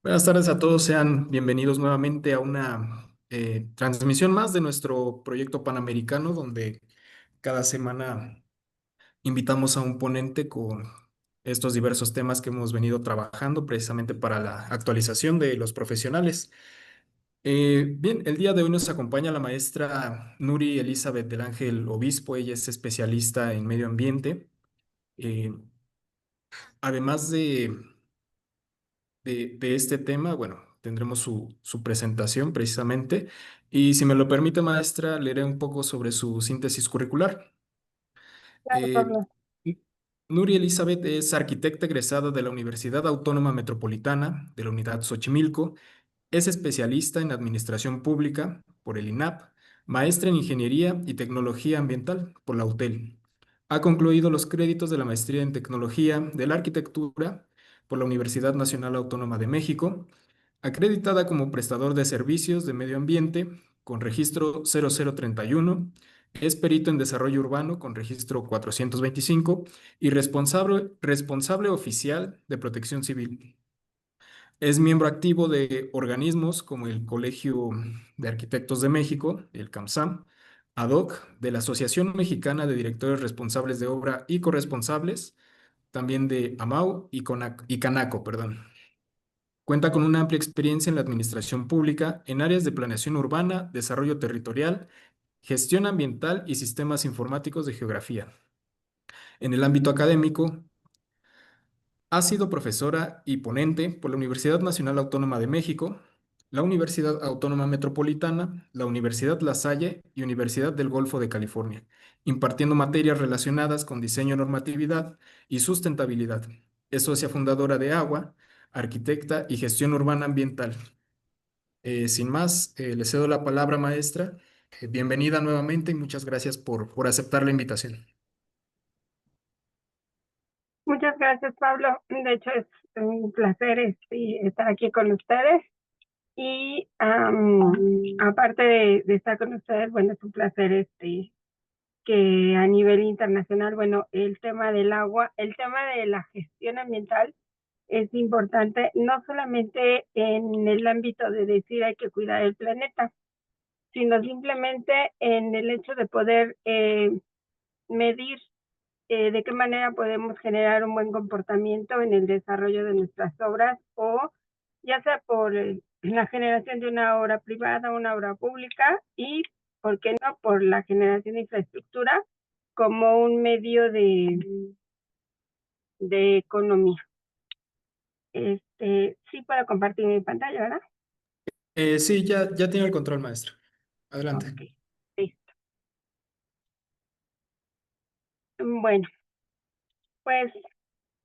Buenas tardes a todos, sean bienvenidos nuevamente a una transmisión más de nuestro proyecto Panamericano, donde cada semana invitamos a un ponente con estos diversos temas que hemos venido trabajando precisamente para la actualización de los profesionales. Bien, el día de hoy nos acompaña la maestra Nuri Elizabeth del Ángel Obispo. Ella es especialista en medio ambiente. Eh, además de este tema, bueno, tendremos su presentación precisamente. Y si me lo permite, maestra, leeré un poco sobre su síntesis curricular. Claro, Eh, Pablo. Nuri Elizabeth es arquitecta egresada de la Universidad Autónoma Metropolitana de la Unidad Xochimilco. Es especialista en Administración Pública por el INAP, maestra en Ingeniería y Tecnología Ambiental por la UTEL. Ha concluido los créditos de la Maestría en Tecnología de la Arquitectura por la Universidad Nacional Autónoma de México, acreditada como prestador de servicios de medio ambiente con registro 0031, es perito en desarrollo urbano con registro 425 y responsable oficial de protección civil. Es miembro activo de organismos como el Colegio de Arquitectos de México, el CAMSAM, ad hoc de la Asociación Mexicana de Directores Responsables de Obra y Corresponsables, también de AMAU y CANACO, perdón. Cuenta con una amplia experiencia en la administración pública en áreas de planeación urbana, desarrollo territorial, gestión ambiental y sistemas informáticos de geografía. En el ámbito académico, ha sido profesora y ponente por la Universidad Nacional Autónoma de México, la Universidad Autónoma Metropolitana, la Universidad La Salle y Universidad del Golfo de California, impartiendo materias relacionadas con diseño, normatividad y sustentabilidad. Es socia fundadora de Agua, arquitecta y gestión urbana ambiental. Sin más, le cedo la palabra, maestra. Bienvenida nuevamente y muchas gracias por aceptar la invitación. Muchas gracias, Pablo. De hecho, es un placer estar aquí con ustedes. Y aparte de estar con ustedes, bueno, es un placer que a nivel internacional, bueno, el tema del agua, el tema de la gestión ambiental es importante, no solamente en el ámbito de decir hay que cuidar el planeta, sino simplemente en el hecho de poder medir de qué manera podemos generar un buen comportamiento en el desarrollo de nuestras obras o ya sea por la generación de una obra privada, una obra pública y, ¿por qué no?, por la generación de infraestructura como un medio de economía. Sí puedo compartir mi pantalla, ¿verdad? Sí, ya tiene el control, maestra. Adelante. Ok, listo. Bueno, pues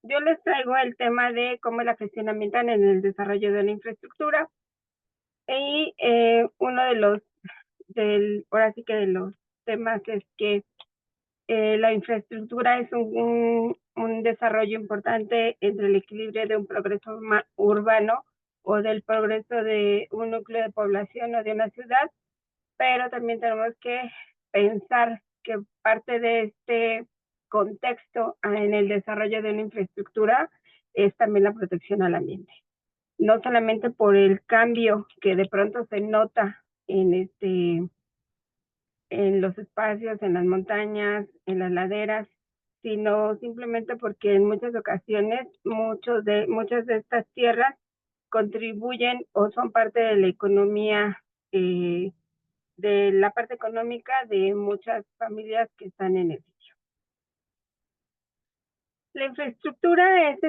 yo les traigo el tema de cómo es la gestión ambiental en el desarrollo de la infraestructura. Y uno ahora sí que de los temas es que la infraestructura es un desarrollo importante entre el equilibrio de un progreso urbano o del progreso de un núcleo de población o de una ciudad, pero también tenemos que pensar que parte de este contexto en el desarrollo de una infraestructura es también la protección al ambiente, no solamente por el cambio que de pronto se nota en los espacios, en las montañas, en las laderas, sino simplemente porque en muchas ocasiones muchas de estas tierras contribuyen o son parte de la economía, de la parte económica de muchas familias que están en el sitio. La infraestructura es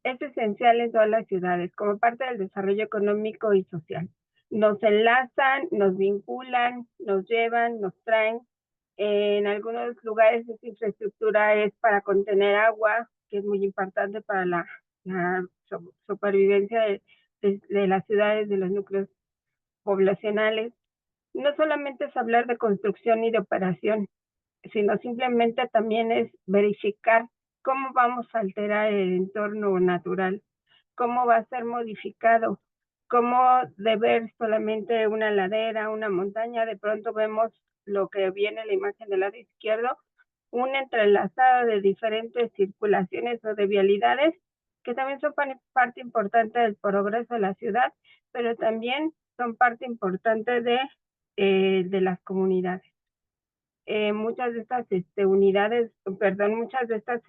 esencial en todas las ciudades como parte del desarrollo económico y social. Nos enlazan, nos vinculan, nos llevan, nos traen. En algunos lugares esta infraestructura es para contener agua, que es muy importante para la supervivencia de las ciudades, de los núcleos poblacionales. No solamente es hablar de construcción y de operación, sino simplemente también es verificar cómo vamos a alterar el entorno natural, cómo va a ser modificado, cómo de ver solamente una ladera, una montaña, de pronto vemos lo que viene en la imagen del lado izquierdo, un entrelazado de diferentes circulaciones o de vialidades que también son parte importante del progreso de la ciudad, pero también son parte importante de las comunidades. Muchas de estas muchas de estas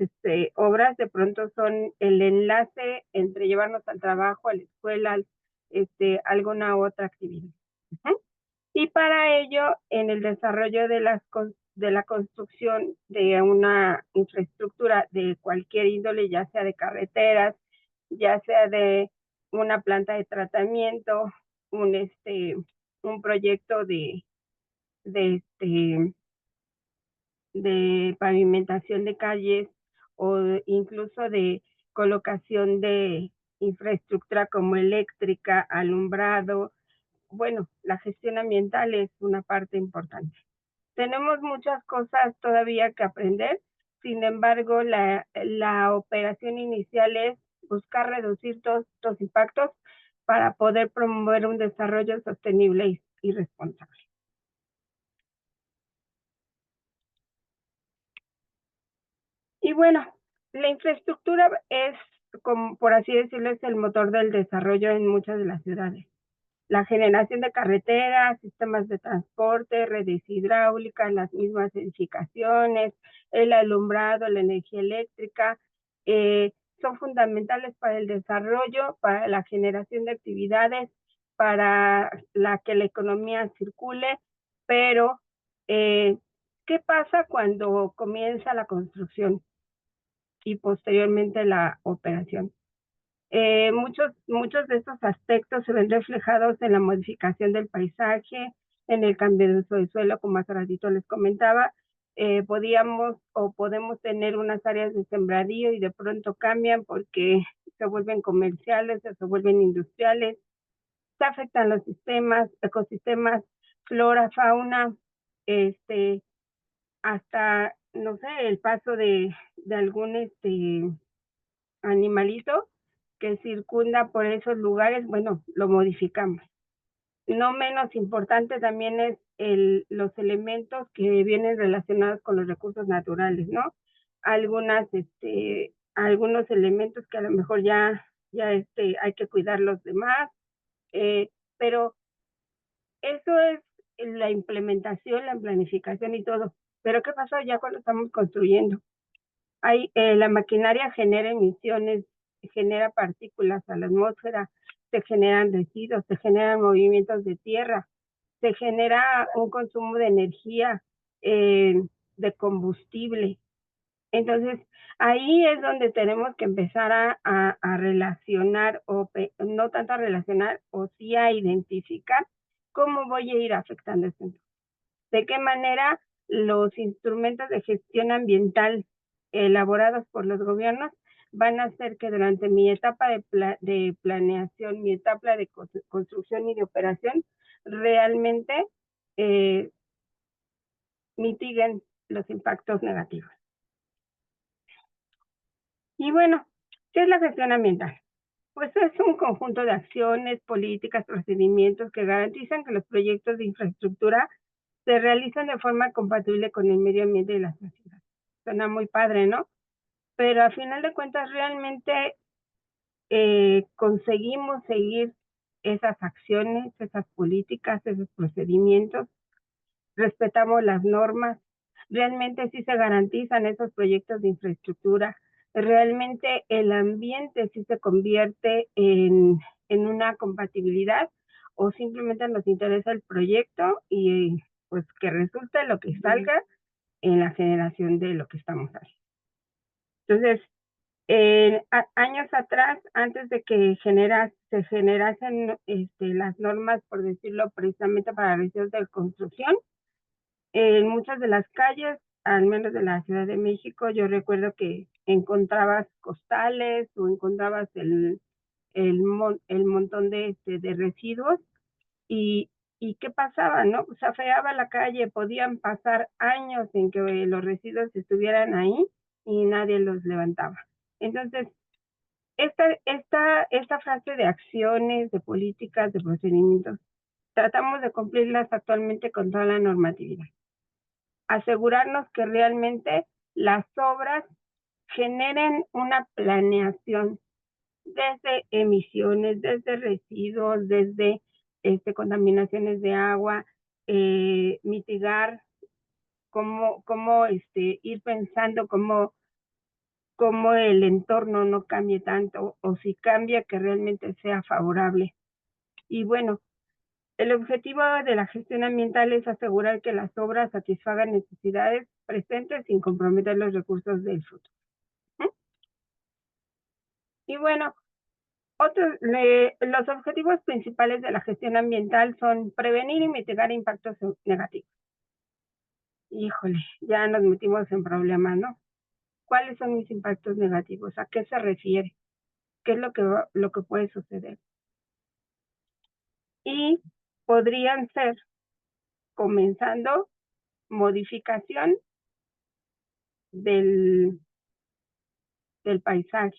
obras de pronto son el enlace entre llevarnos al trabajo, a la escuela, alguna otra actividad. Ujú. Y para ello, en el desarrollo de la construcción de una infraestructura de cualquier índole, ya sea de carreteras, ya sea de una planta de tratamiento, un proyecto de, de pavimentación de calles o incluso de colocación de infraestructura como eléctrica, alumbrado. Bueno, la gestión ambiental es una parte importante. Tenemos muchas cosas todavía que aprender, sin embargo, la operación inicial es buscar reducir todos estos impactos para poder promover un desarrollo sostenible y responsable. Y bueno, la infraestructura es, como por así decirlo, es el motor del desarrollo en muchas de las ciudades. La generación de carreteras, sistemas de transporte, redes hidráulicas, las mismas edificaciones, el alumbrado, la energía eléctrica, son fundamentales para el desarrollo, para la generación de actividades, para que la economía circule, pero ¿qué pasa cuando comienza la construcción y posteriormente la operación? Muchos de estos aspectos se ven reflejados en la modificación del paisaje, en el cambio de uso de suelo, como hace ratito les comentaba. Podemos tener unas áreas de sembradío y de pronto cambian porque se vuelven comerciales o se vuelven industriales. Se afectan los ecosistemas, flora, fauna, hasta, no sé, el paso de algún animalito que circunda por esos lugares, bueno, lo modificamos. No menos importante también es los elementos que vienen relacionados con los recursos naturales, ¿no? Algunos elementos que a lo mejor ya hay que cuidar los demás, pero eso es la implementación, la planificación y todo. Pero ¿qué pasa ya cuando estamos construyendo? La maquinaria genera emisiones, genera partículas a la atmósfera, se generan residuos, se generan movimientos de tierra, se genera un consumo de energía, de combustible. Entonces, ahí es donde tenemos que empezar a relacionar, no tanto a relacionar, o sí a identificar cómo voy a ir afectando esto. De qué manera los instrumentos de gestión ambiental elaborados por los gobiernos van a hacer que durante mi etapa de planeación, mi etapa de construcción y de operación, realmente mitiguen los impactos negativos. Y bueno, ¿qué es la gestión ambiental? Pues es un conjunto de acciones, políticas, procedimientos que garantizan que los proyectos de infraestructura se realizan de forma compatible con el medio ambiente de la sociedad. Suena muy padre, ¿no? Pero a final de cuentas realmente conseguimos seguir esas acciones, esas políticas, esos procedimientos, respetamos las normas, realmente sí se garantizan esos proyectos de infraestructura, realmente el ambiente sí se convierte en una compatibilidad o simplemente nos interesa el proyecto y pues que resulte lo que salga en la generación de lo que estamos haciendo. Entonces, años atrás, antes de que se generasen las normas, por decirlo precisamente para residuos de construcción, en muchas de las calles, al menos de la Ciudad de México, yo recuerdo que encontrabas costales o encontrabas el montón de residuos y, y ¿qué pasaba, no? Se afeaba la calle, podían pasar años en que los residuos estuvieran ahí y nadie los levantaba. Entonces, esta frase de acciones, de políticas, de procedimientos, tratamos de cumplirlas actualmente con toda la normatividad. Asegurarnos que realmente las obras generen una planeación, desde emisiones, desde residuos, desde contaminaciones de agua, mitigar, cómo ir pensando cómo el entorno no cambie tanto, o si cambia, que realmente sea favorable. Y bueno, el objetivo de la gestión ambiental es asegurar que las obras satisfagan necesidades presentes sin comprometer los recursos del futuro. Y bueno, los objetivos principales de la gestión ambiental son prevenir y mitigar impactos negativos. Híjole, ya nos metimos en problemas, ¿no? ¿Cuáles son mis impactos negativos? ¿A qué se refiere? ¿Qué es lo que puede suceder? Y podrían ser, comenzando, modificación del, del paisaje,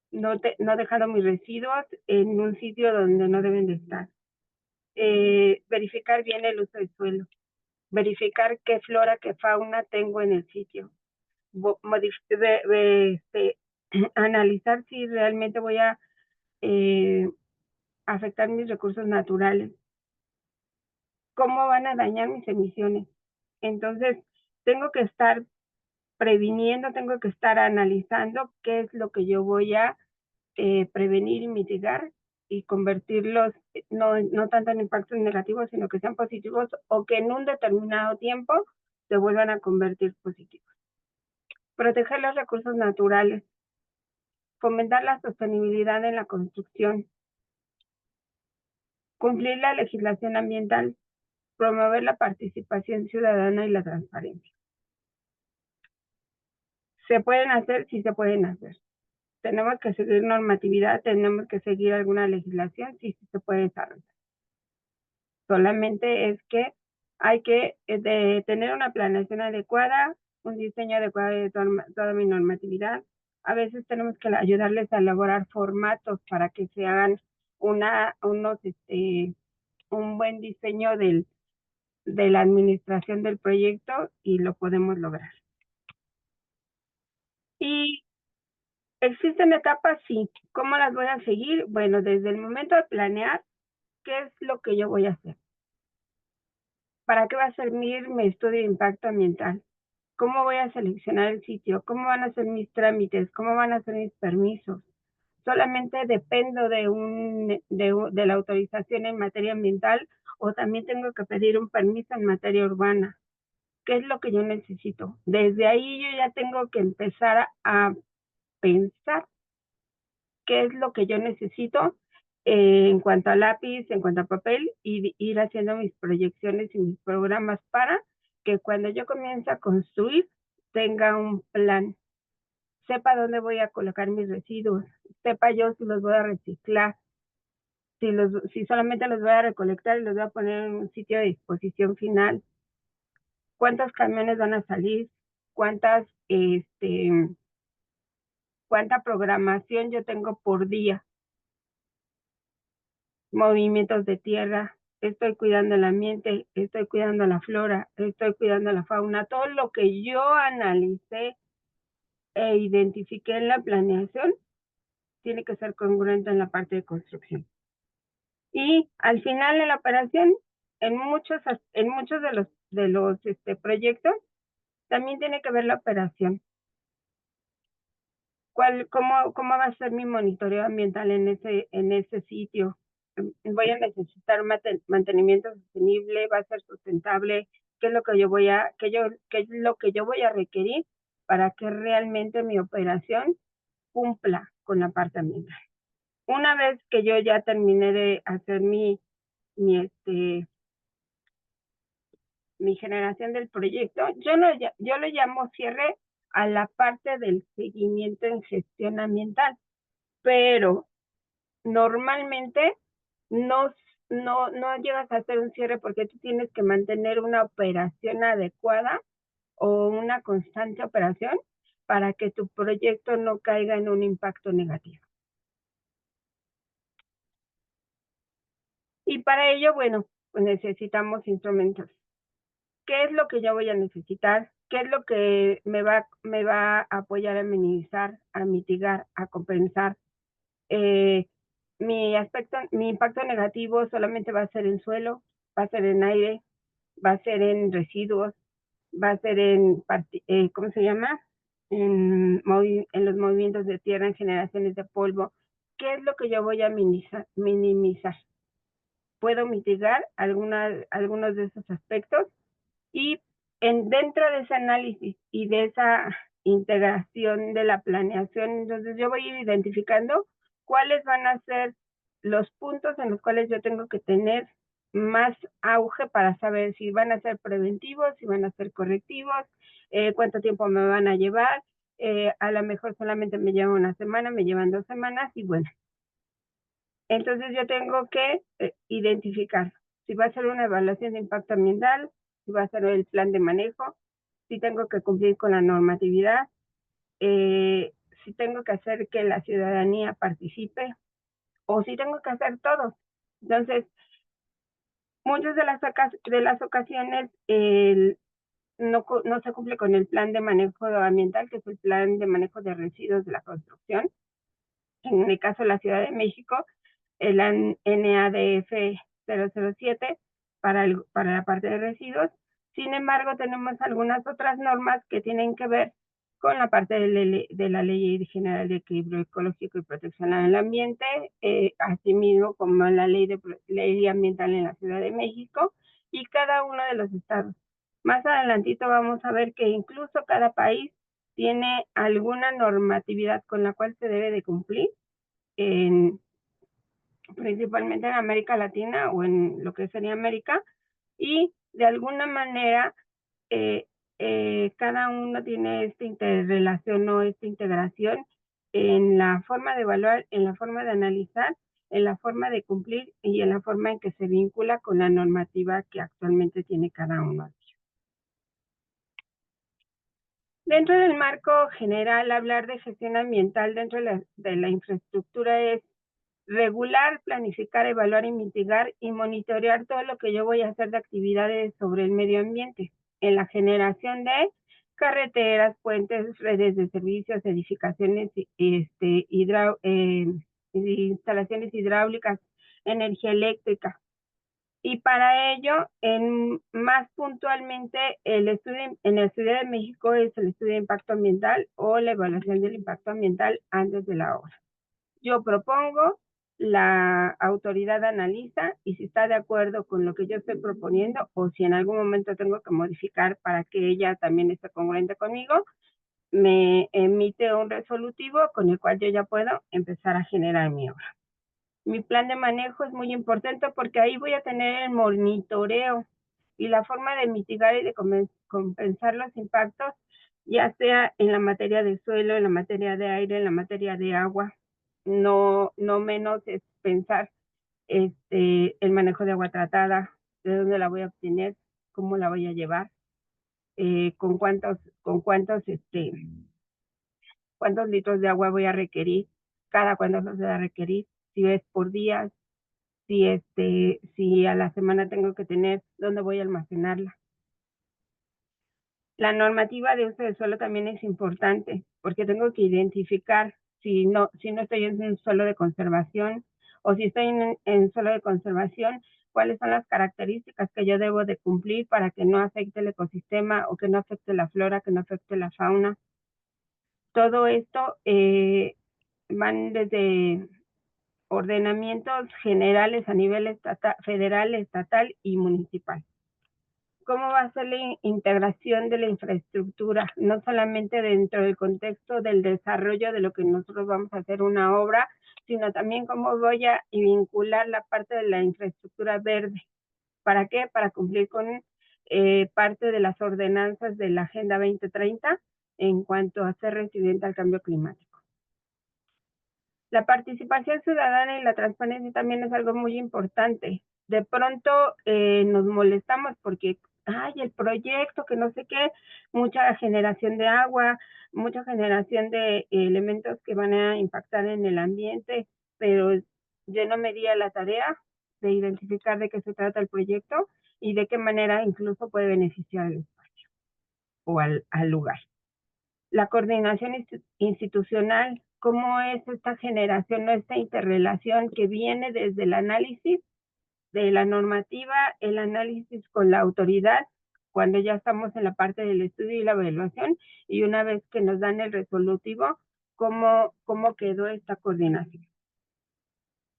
no dejando mis residuos en un sitio donde no deben de estar. Verificar bien el uso del suelo, verificar qué flora, qué fauna tengo en el sitio, analizar si realmente voy a afectar mis recursos naturales, cómo van a dañar mis emisiones. Entonces, tengo que estar previniendo, tengo que estar analizando qué es lo que yo voy a prevenir y mitigar y convertirlos no tanto en impactos negativos, sino que sean positivos o que en un determinado tiempo se vuelvan a convertir positivos. Proteger los recursos naturales, fomentar la sostenibilidad en la construcción, cumplir la legislación ambiental, promover la participación ciudadana y la transparencia. ¿Se pueden hacer? Sí se pueden hacer. ¿Tenemos que seguir normatividad? ¿Tenemos que seguir alguna legislación? Sí, sí se puede desarrollar. Solamente es que hay que tener una planeación adecuada, un diseño adecuado de toda mi normatividad. A veces tenemos que ayudarles a elaborar formatos para que se hagan un buen diseño de la administración del proyecto y lo podemos lograr. Y existen etapas, sí. ¿Cómo las voy a seguir? Bueno, desde el momento de planear, ¿qué es lo que yo voy a hacer? ¿Para qué va a servir mi estudio de impacto ambiental? ¿Cómo voy a seleccionar el sitio? ¿Cómo van a ser mis trámites? ¿Cómo van a ser mis permisos? ¿Solamente dependo de la autorización en materia ambiental o también tengo que pedir un permiso en materia urbana? ¿Qué es lo que yo necesito? Desde ahí yo ya tengo que empezar a pensar qué es lo que yo necesito en cuanto a lápiz, en cuanto a papel, y ir haciendo mis proyecciones y mis programas para que cuando yo comience a construir tenga un plan, sepa dónde voy a colocar mis residuos, sepa yo si los voy a reciclar, si solamente los voy a recolectar y los voy a poner en un sitio de disposición final, cuántos camiones van a salir, cuántas, cuánta programación yo tengo por día, movimientos de tierra, estoy cuidando el ambiente, estoy cuidando la flora, estoy cuidando la fauna, todo lo que yo analicé e identifiqué en la planeación tiene que ser congruente en la parte de construcción. Y al final de la operación, en muchos de los proyectos, también tiene que ver la operación. ¿Cómo va a ser mi monitoreo ambiental en ese sitio? Voy a necesitar un mantenimiento sostenible, va a ser sustentable, qué es lo que yo voy a, qué es lo que yo voy a requerir para que realmente mi operación cumpla con la parte ambiental. Una vez que yo ya terminé de hacer mi, mi generación del proyecto, yo lo llamo cierre a la parte del seguimiento en gestión ambiental, pero normalmente no, no llegas a hacer un cierre porque tú tienes que mantener una operación adecuada o una constante operación para que tu proyecto no caiga en un impacto negativo. Y para ello, bueno, pues necesitamos instrumentos. ¿Qué es lo que yo voy a necesitar? ¿Qué es lo que me va a apoyar a minimizar, a mitigar, a compensar Mi impacto negativo solamente va a ser en suelo, va a ser en aire, va a ser en residuos, va a ser en, ¿cómo se llama? En los movimientos de tierra, en generaciones de polvo. ¿Qué es lo que yo voy a minimizar? Puedo mitigar algunos de esos aspectos y dentro de ese análisis y de esa integración de la planeación, entonces yo voy a ir identificando cuáles van a ser los puntos en los cuales yo tengo que tener más auge para saber si van a ser preventivos, si van a ser correctivos, cuánto tiempo me van a llevar, a lo mejor solamente me lleva una semana, me llevan 2 semanas y bueno, entonces yo tengo que identificar si va a ser una evaluación de impacto ambiental, si va a ser el plan de manejo, si tengo que cumplir con la normatividad, si tengo que hacer que la ciudadanía participe o si tengo que hacer todo. Entonces, muchas de las ocasiones no se cumple con el plan de manejo ambiental, que es el plan de manejo de residuos de la construcción. En el caso de la Ciudad de México, el NADF 007 para la parte de residuos. Sin embargo, tenemos algunas otras normas que tienen que ver con la parte de la Ley General de Equilibrio Ecológico y Protección al Ambiente, asimismo como la ley ambiental en la Ciudad de México y cada uno de los estados. Más adelantito vamos a ver que incluso cada país tiene alguna normatividad con la cual se debe de cumplir, principalmente en América Latina o en lo que sería América, y de alguna manera eh, cada uno tiene esta interrelación o esta integración en la forma de evaluar, en la forma de analizar, en la forma de cumplir y en la forma en que se vincula con la normativa que actualmente tiene cada uno. Dentro del marco general, hablar de gestión ambiental dentro de la infraestructura es regular, planificar, evaluar y mitigar y monitorear todo lo que yo voy a hacer de actividades sobre el medio ambiente en la generación de carreteras, puentes, redes de servicios, edificaciones, instalaciones hidráulicas, energía eléctrica. Y para ello, más puntualmente, en la Ciudad de México es el estudio de impacto ambiental o la evaluación del impacto ambiental antes de la obra. Yo propongo, la autoridad analiza y si está de acuerdo con lo que yo estoy proponiendo o si en algún momento tengo que modificar para que ella también esté congruente conmigo, me emite un resolutivo con el cual yo ya puedo empezar a generar mi obra. Mi plan de manejo es muy importante porque ahí voy a tener el monitoreo y la forma de mitigar y de compensar los impactos, ya sea en la materia de suelo, en la materia de aire, en la materia de agua. No menos es pensar el manejo de agua tratada, de dónde la voy a obtener, cómo la voy a llevar, cuántos litros de agua voy a requerir, cada cuándo los voy a requerir, si es por días, si a la semana tengo que tener, dónde voy a almacenarla. La normativa de uso del suelo también es importante porque tengo que identificar si no estoy en un suelo de conservación o si estoy en suelo de conservación, cuáles son las características que yo debo de cumplir para que no afecte el ecosistema o que no afecte la flora, que no afecte la fauna. Todo esto van desde ordenamientos generales a nivel federal, estatal y municipal. ¿Cómo va a ser la integración de la infraestructura? No solamente dentro del contexto del desarrollo de lo que nosotros vamos a hacer una obra, sino también cómo voy a vincular la parte de la infraestructura verde. ¿Para qué? Para cumplir con parte de las ordenanzas de la Agenda 2030 en cuanto a ser resiliente al cambio climático. La participación ciudadana y la transparencia también es algo muy importante. De pronto nos molestamos porque, el proyecto, que no sé qué, mucha generación de agua, mucha generación de elementos que van a impactar en el ambiente, pero yo no me di a la tarea de identificar de qué se trata el proyecto y de qué manera incluso puede beneficiar al espacio o al lugar. La coordinación institucional, cómo es esta generación o esta interrelación que viene desde el análisis de la normativa, el análisis con la autoridad, cuando ya estamos en la parte del estudio y la evaluación, y una vez que nos dan el resolutivo, cómo quedó esta coordinación.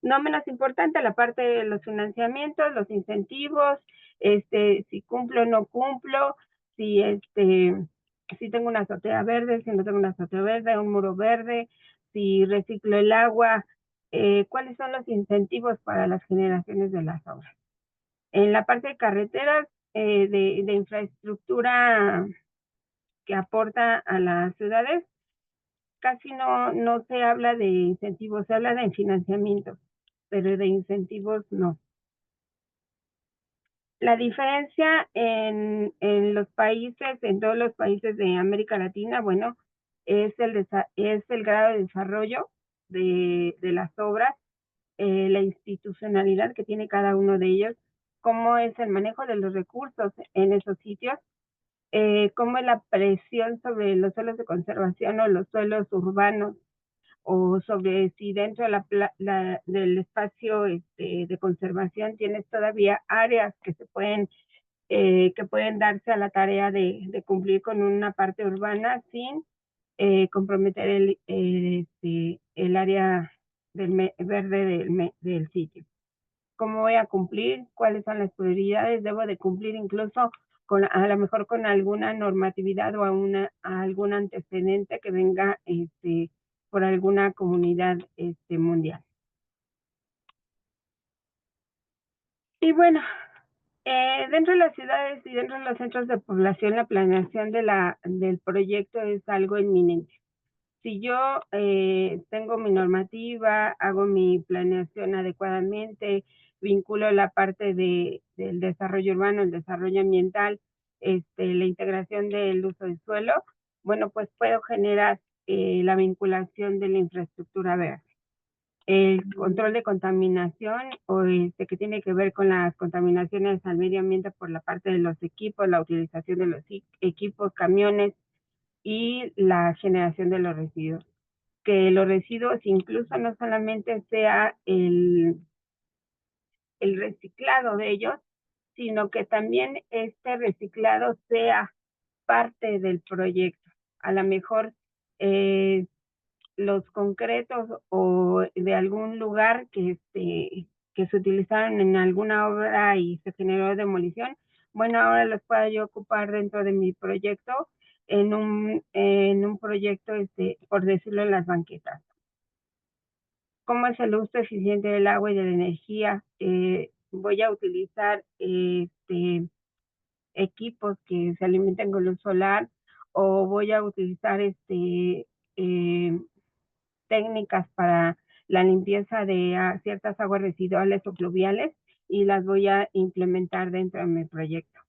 No menos importante, la parte de los financiamientos, los incentivos, si cumplo o no cumplo, si si tengo una azotea verde, si no tengo una azotea verde, un muro verde, si reciclo el agua, cuáles son los incentivos para las generaciones de las obras. En la parte de carreteras, de infraestructura que aporta a las ciudades, casi no se habla de incentivos, se habla de financiamiento, pero de incentivos no. La diferencia en los países, en todos los países de América Latina, bueno, es el grado de desarrollo de las obras, la institucionalidad que tiene cada uno de ellos, cómo es el manejo de los recursos en esos sitios, cómo es la presión sobre los suelos de conservación o los suelos urbanos, o sobre si dentro de del espacio de conservación tienes todavía áreas que pueden darse a la tarea de cumplir con una parte urbana sin comprometer el área verde del sitio. ¿Cómo voy a cumplir? ¿Cuáles son las prioridades? ¿Debo de cumplir incluso a lo mejor con alguna normatividad o a algún antecedente que venga por alguna comunidad mundial? Y bueno, dentro de las ciudades y dentro de los centros de población, la planeación del proyecto es algo inminente. Si yo tengo mi normativa, hago mi planeación adecuadamente, vinculo la parte del desarrollo urbano, el desarrollo ambiental, la integración del uso del suelo, bueno, pues puedo generar la vinculación de la infraestructura verde. El control de contaminación o que tiene que ver con las contaminaciones al medio ambiente por la parte de los equipos, la utilización de los equipos, camiones y la generación de los residuos. Que los residuos incluso no solamente sea el reciclado de ellos, sino que también este reciclado sea parte del proyecto. A lo mejor los concretos o de algún lugar que se utilizaron en alguna obra y se generó demolición, bueno, ahora los puedo yo ocupar dentro de mi proyecto en un proyecto, por decirlo, en las banquetas. ¿Cómo es el uso eficiente del agua y de la energía? Voy a utilizar equipos que se alimenten con luz solar o voy a utilizar eh, técnicas para la limpieza de ciertas aguas residuales o pluviales y las voy a implementar dentro de mi proyecto.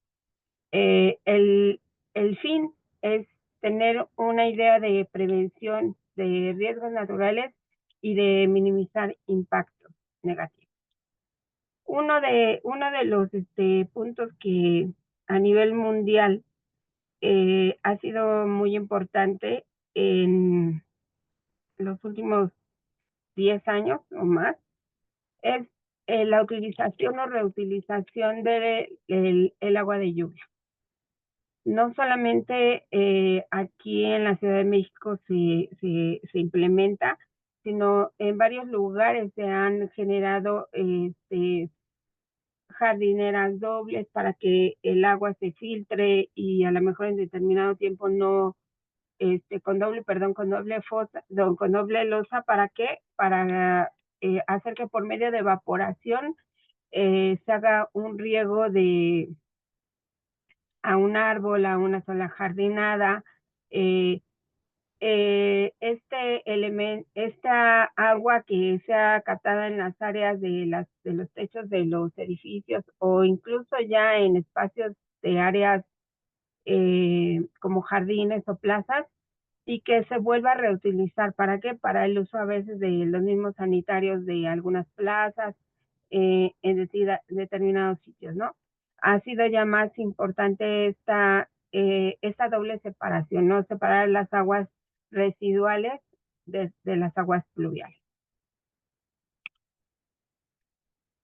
El fin es tener una idea de prevención de riesgos naturales y de minimizar impactos negativos. Uno de los puntos que a nivel mundial ha sido muy importante en los últimos 10 años o más es la utilización o reutilización del agua de lluvia. No solamente aquí en la Ciudad de México se implementa, sino en varios lugares se han generado jardineras dobles para que el agua se filtre y a lo mejor en determinado tiempo no, con doble fosa, con doble losa, ¿para qué? Para hacer que por medio de evaporación se haga un riego a un árbol, a una sola jardinada. Esta agua que sea captada en las áreas de los techos de los edificios o incluso ya en espacios de áreas como jardines o plazas y que se vuelva a reutilizar. ¿Para qué? Para el uso a veces de los mismos sanitarios de algunas plazas, en determinados sitios, ¿no? Ha sido ya más importante esa doble separación, ¿no? Separar las aguas residuales de las aguas pluviales.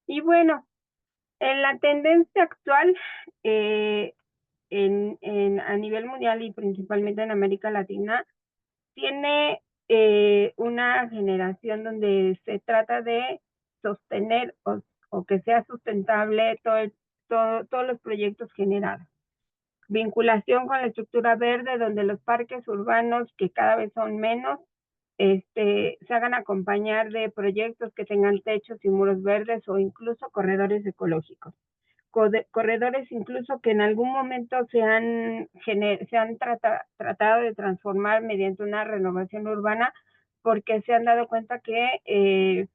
Y bueno, en la tendencia actual, a nivel mundial y principalmente en América Latina, tiene una generación donde se trata de sostener o que sea sustentable todos los proyectos generados. Vinculación con la estructura verde, donde los parques urbanos, que cada vez son menos, se hagan acompañar de proyectos que tengan techos y muros verdes o incluso corredores ecológicos. Corredores incluso que en algún momento se han tratado de transformar mediante una renovación urbana porque se han dado cuenta que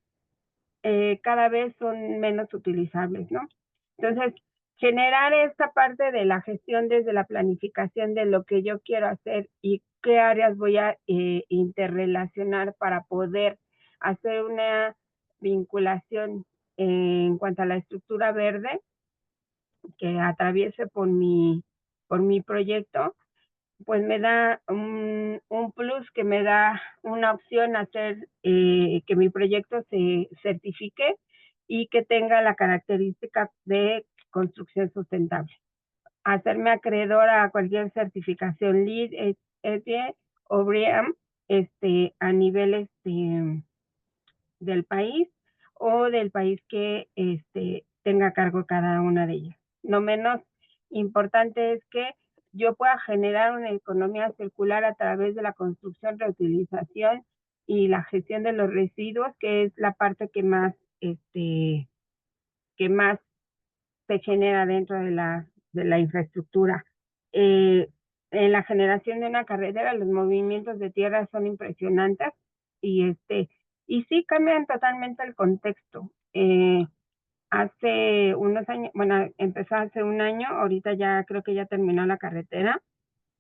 cada vez son menos utilizables, ¿no? Entonces, generar esta parte de la gestión desde la planificación de lo que yo quiero hacer y qué áreas voy a interrelacionar para poder hacer una vinculación en cuanto a la estructura verde que atraviese por mi proyecto, pues me da un plus que me da una opción a hacer que mi proyecto se certifique y que tenga la característica de construcción sustentable. Hacerme acreedora a cualquier certificación LEED, ESG o BREEAM a nivel del país o del país que tenga a cargo cada una de ellas. No menos importante es que yo pueda generar una economía circular a través de la construcción, reutilización y la gestión de los residuos, que es la parte que más se genera dentro de la infraestructura. En la generación de una carretera, los movimientos de tierra son impresionantes y sí cambian totalmente el contexto. Hace unos años, bueno, empezó hace un año, ahorita ya creo que ya terminó la carretera.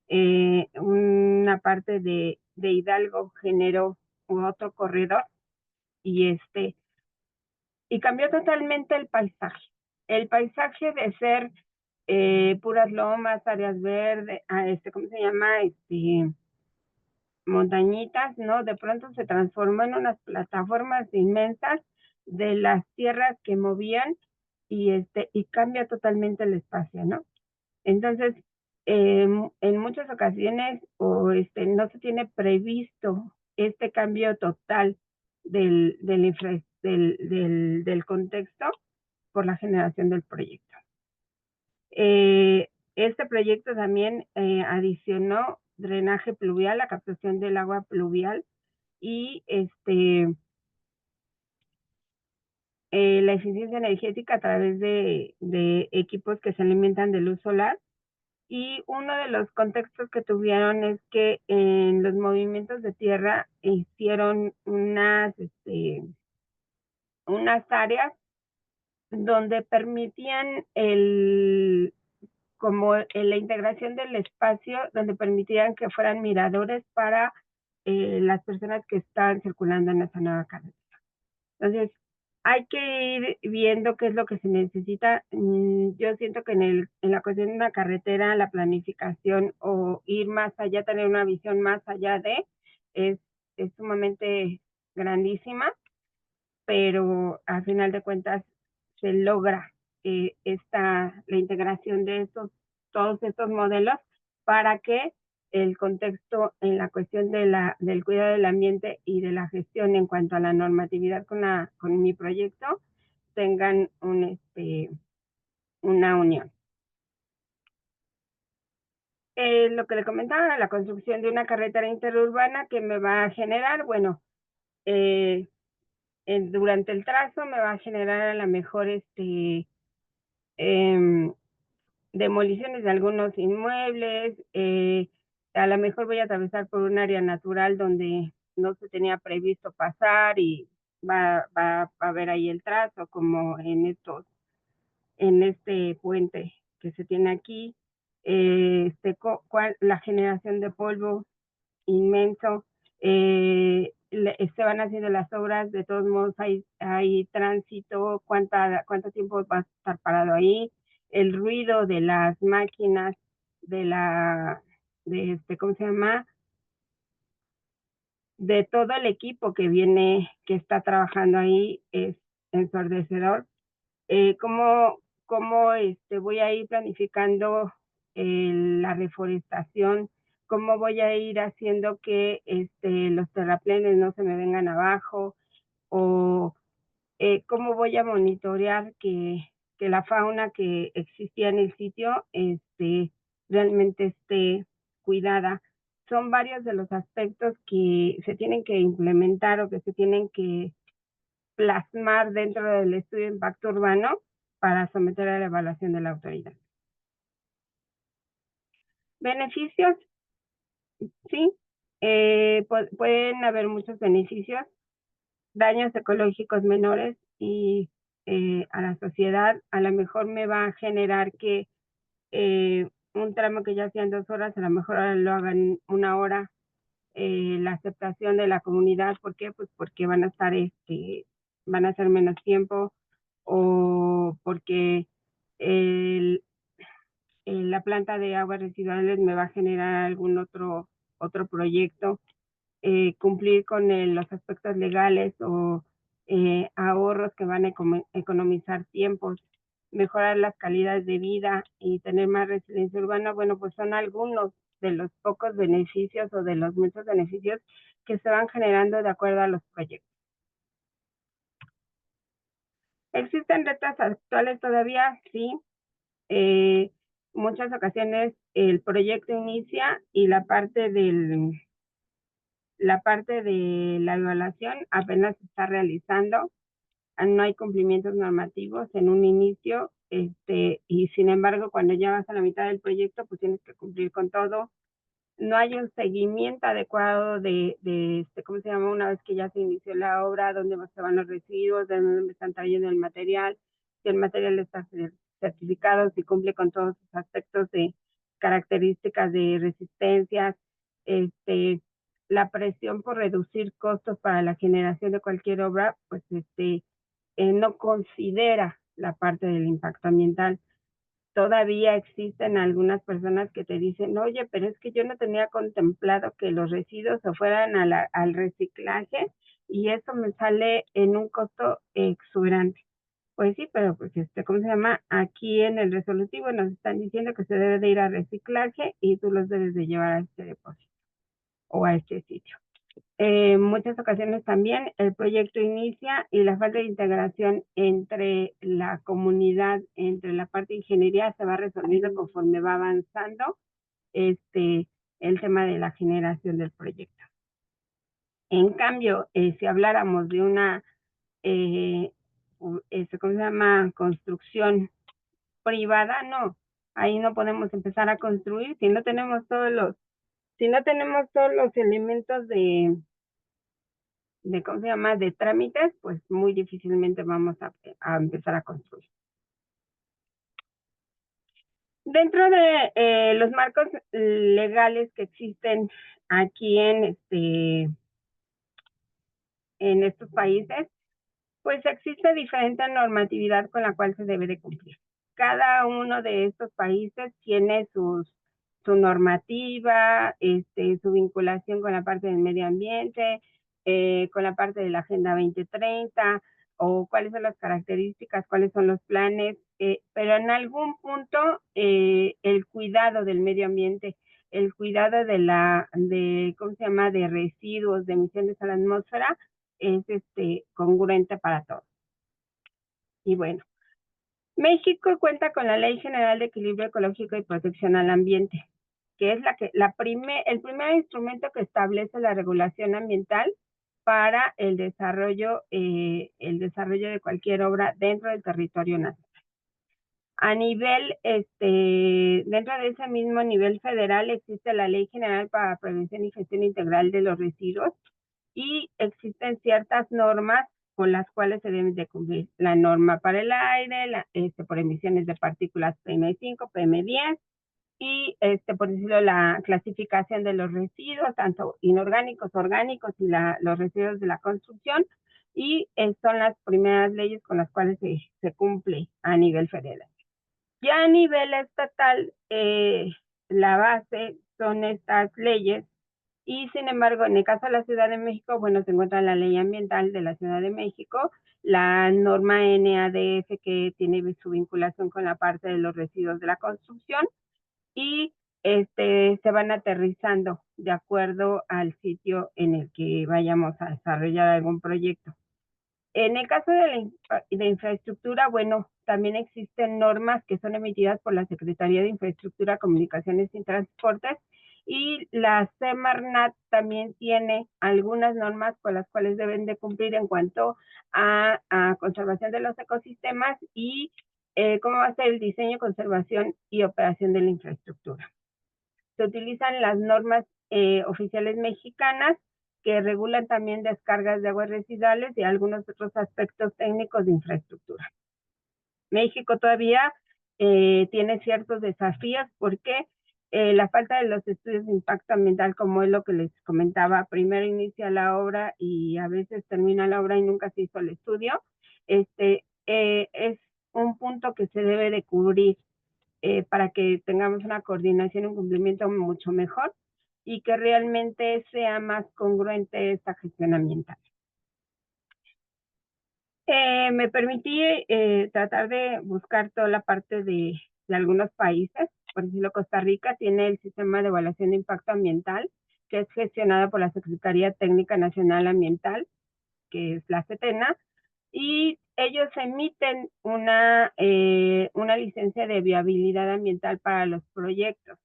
Una parte de Hidalgo generó otro corredor y y cambió totalmente el paisaje. El paisaje de ser puras lomas, áreas verdes, ¿cómo se llama? Montañitas, ¿no? De pronto se transformó en unas plataformas inmensas de las tierras que movían y cambia totalmente el espacio, ¿no? Entonces, en muchas ocasiones no se tiene previsto este cambio total del contexto por la generación del proyecto. Este proyecto también adicionó drenaje pluvial, la captación del agua pluvial y la eficiencia energética a través de equipos que se alimentan de luz solar. Y uno de los contextos que tuvieron es que en los movimientos de tierra hicieron unas áreas donde permitían la integración del espacio, donde permitían que fueran miradores para las personas que están circulando en esa nueva carretera. Entonces, hay que ir viendo qué es lo que se necesita. Yo siento que en la cuestión de una carretera, la planificación o ir más allá, tener una visión más allá es sumamente grandísima, pero al final de cuentas se logra la integración de todos estos modelos para que el contexto en la cuestión del cuidado del ambiente y de la gestión en cuanto a la normatividad con mi proyecto tengan una unión. Lo que le comentaba, la construcción de una carretera interurbana que me va a generar, bueno, durante el trazo me va a generar a lo mejor demoliciones de algunos inmuebles, a lo mejor voy a atravesar por un área natural donde no se tenía previsto pasar y va a haber ahí el trazo como en este puente que se tiene aquí, la generación de polvo inmenso, se van haciendo las obras, de todos modos hay tránsito, cuánto tiempo va a estar parado ahí, el ruido de las máquinas, ¿cómo se llama? De todo el equipo que está trabajando ahí, es ensordecedor. ¿Cómo voy a ir planificando la reforestación? ¿Cómo voy a ir haciendo que los terraplenes no se me vengan abajo? ¿O cómo voy a monitorear que la fauna que existía en el sitio realmente esté cuidada? Son varios de los aspectos que se tienen que implementar o que se tienen que plasmar dentro del estudio de impacto urbano para someter a la evaluación de la autoridad. Beneficios, sí, pueden haber muchos beneficios, daños ecológicos menores y a la sociedad a lo mejor me va a generar que un tramo que ya hacían 2 horas, a lo mejor ahora lo hagan 1 hora. La aceptación de la comunidad, ¿por qué? Pues porque van a estar, van a hacer menos tiempo, o porque el, la planta de aguas residuales me va a generar algún otro proyecto, cumplir con los aspectos legales o ahorros que van a economizar tiempos, mejorar las calidades de vida y tener más resiliencia urbana. Bueno, pues son algunos de los pocos beneficios o de los muchos beneficios que se van generando de acuerdo a los proyectos. ¿Existen retos actuales todavía? Sí. Muchas ocasiones el proyecto inicia y la parte de la evaluación apenas se está realizando. No hay cumplimientos normativos en un inicio, y sin embargo, cuando ya vas a la mitad del proyecto, pues tienes que cumplir con todo. No hay un seguimiento adecuado ¿cómo se llama? Una vez que ya se inició la obra, dónde se van los residuos, de dónde están trayendo el material, si el material está certificado, si cumple con todos los aspectos de características de resistencias, la presión por reducir costos para la generación de cualquier obra, pues no considera la parte del impacto ambiental. Todavía existen algunas personas que te dicen, oye, pero es que yo no tenía contemplado que los residuos se fueran al reciclaje y eso me sale en un costo exuberante. Pues sí, pero pues ¿cómo se llama? Aquí en el resolutivo nos están diciendo que se debe de ir a reciclaje y tú los debes de llevar a este depósito o a este sitio. En muchas ocasiones también el proyecto inicia y la falta de integración entre la comunidad, entre la parte de ingeniería, se va resolviendo conforme va avanzando el tema de la generación del proyecto. En cambio, si habláramos de una, ¿cómo se llama? Construcción privada, no. Ahí no podemos empezar a construir si no tenemos si no tenemos todos los elementos ¿cómo se llama? De trámites, pues muy difícilmente vamos a empezar a construir. Dentro de los marcos legales que existen aquí en estos países, pues existe diferente normatividad con la cual se debe de cumplir. Cada uno de estos países tiene su normativa, su vinculación con la parte del medio ambiente, con la parte de la Agenda 2030, o cuáles son las características, cuáles son los planes, pero en algún punto el cuidado del medio ambiente, el cuidado ¿cómo se llama?, de residuos, de emisiones a la atmósfera, es congruente para todos. Y bueno, México cuenta con la Ley General de Equilibrio Ecológico y Protección al Ambiente, que es el primer instrumento que establece la regulación ambiental para el desarrollo de cualquier obra dentro del territorio nacional. A nivel, dentro de ese mismo nivel federal existe la Ley General para Prevención y Gestión Integral de los Residuos, y existen ciertas normas con las cuales se deben de cumplir. La norma para el aire, por emisiones de partículas PM5, PM10, y por decirlo, la clasificación de los residuos, tanto inorgánicos, orgánicos y los residuos de la construcción, y son las primeras leyes con las cuales se cumple a nivel federal. Ya a nivel estatal, la base son estas leyes y sin embargo, en el caso de la Ciudad de México, bueno, se encuentra la ley ambiental de la Ciudad de México, la norma NADF que tiene su vinculación con la parte de los residuos de la construcción y se van aterrizando de acuerdo al sitio en el que vayamos a desarrollar algún proyecto. En el caso de infraestructura, bueno, también existen normas que son emitidas por la Secretaría de Infraestructura, Comunicaciones y Transportes y la Semarnat también tiene algunas normas con las cuales deben de cumplir en cuanto a conservación de los ecosistemas y cómo va a ser el diseño, conservación y operación de la infraestructura. Se utilizan las normas oficiales mexicanas que regulan también descargas de aguas residuales y algunos otros aspectos técnicos de infraestructura. México todavía tiene ciertos desafíos porque la falta de los estudios de impacto ambiental, como es lo que les comentaba, primero inicia la obra y a veces termina la obra y nunca se hizo el estudio, es un punto que se debe de cubrir para que tengamos una coordinación y un cumplimiento mucho mejor y que realmente sea más congruente esta gestión ambiental. Me permití tratar de buscar toda la parte de algunos países. Por ejemplo, Costa Rica tiene el sistema de evaluación de impacto ambiental, que es gestionado por la Secretaría Técnica Nacional Ambiental, que es la CETENA, y ellos emiten una licencia de viabilidad ambiental para los proyectos.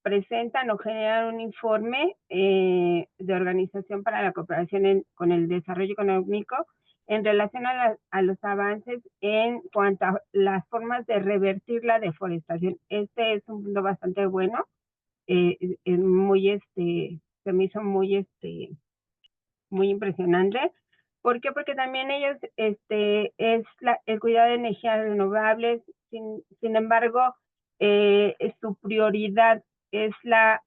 Presentan o generan un informe de organización para la cooperación con el desarrollo económico en relación a los avances en cuanto a las formas de revertir la deforestación. Este es un punto bastante bueno, se me hizo muy impresionante. ¿Por qué? Porque también ellos, es el cuidado de energías renovables, sin embargo, su prioridad es la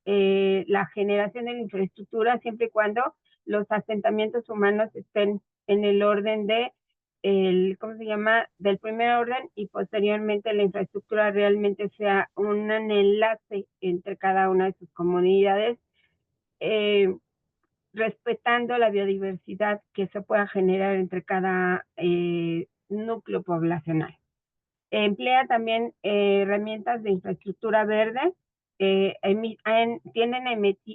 generación de la infraestructura siempre y cuando los asentamientos humanos estén en el orden ¿cómo se llama? Del primer orden y posteriormente la infraestructura realmente sea un enlace entre cada una de sus comunidades. Respetando la biodiversidad que se pueda generar entre cada núcleo poblacional. Emplea también herramientas de infraestructura verde, tienen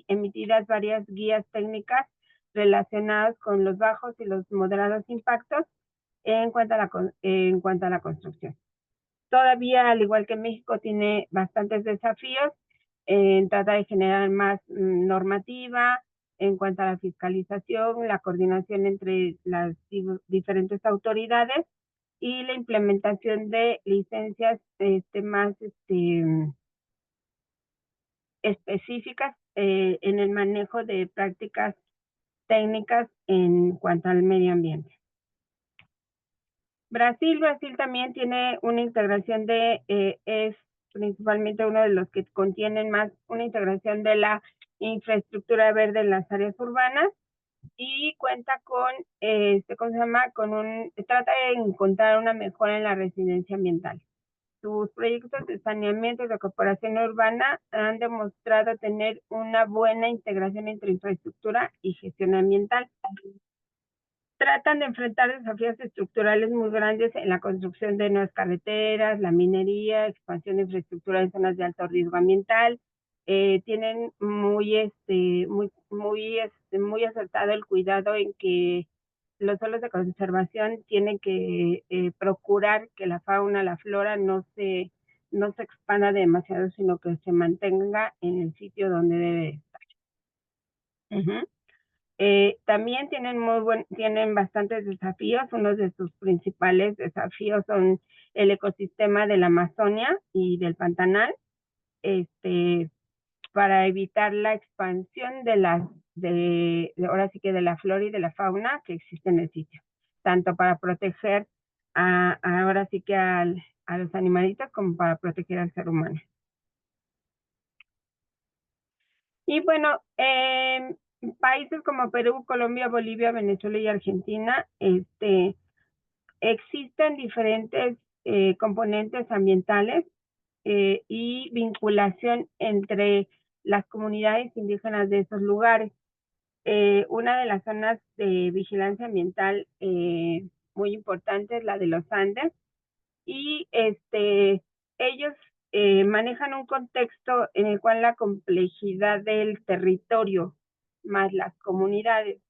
emitidas varias guías técnicas relacionadas con los bajos y los moderados impactos en cuanto a la construcción. Todavía, al igual que México, tiene bastantes desafíos en tratar de generar más normativa en cuanto a la fiscalización, la coordinación entre las diferentes autoridades y la implementación de licencias más específicas en el manejo de prácticas técnicas en cuanto al medio ambiente. Brasil también tiene una integración es principalmente uno de los que contienen más una integración de la infraestructura verde en las áreas urbanas y cuenta con, ¿cómo se llama? Trata de encontrar una mejora en la residencia ambiental. Sus proyectos de saneamiento y recuperación urbana han demostrado tener una buena integración entre infraestructura y gestión ambiental. Tratan de enfrentar desafíos estructurales muy grandes en la construcción de nuevas carreteras, la minería, expansión de infraestructura en zonas de alto riesgo ambiental. Tienen muy acertado el cuidado en que los suelos de conservación tienen que procurar que la fauna, la flora no se expanda demasiado, sino que se mantenga en el sitio donde debe estar. También tienen bastantes desafíos. Uno de sus principales desafíos son el ecosistema de la Amazonia y del Pantanal, para evitar la expansión ahora sí que de la flora y de la fauna que existe en el sitio, tanto para proteger ahora sí que a los animalitos como para proteger al ser humano. Y bueno, países como Perú, Colombia, Bolivia, Venezuela y Argentina, existen diferentes componentes ambientales y vinculación entre las comunidades indígenas de esos lugares. Una de las zonas de vigilancia ambiental muy importante es la de los Andes, y ellos manejan un contexto en el cual la complejidad del territorio más las comunidades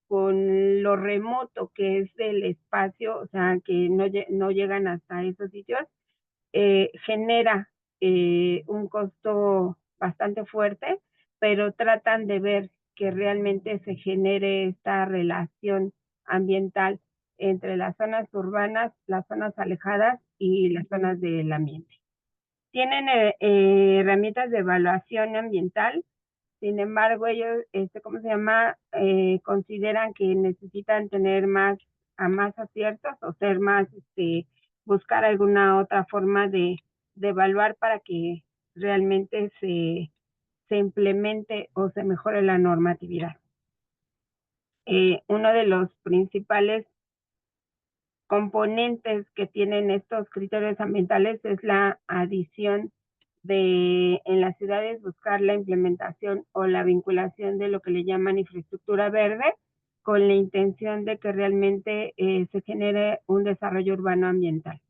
con lo remoto que es el espacio, o sea, que no llegan hasta esos sitios, genera un costo bastante fuerte, pero tratan de ver que realmente se genere esta relación ambiental entre las zonas urbanas, las zonas alejadas y las zonas del ambiente. Tienen herramientas de evaluación ambiental. Sin embargo, ellos, ¿cómo se llama? Consideran que necesitan tener más aciertos o ser más, buscar alguna otra forma de evaluar para que realmente se implemente o se mejore la normatividad. Uno de los principales componentes que tienen estos criterios ambientales es la adición en las ciudades buscar la implementación o la vinculación de lo que le llaman infraestructura verde con la intención de que realmente se genere un desarrollo urbano ambiental.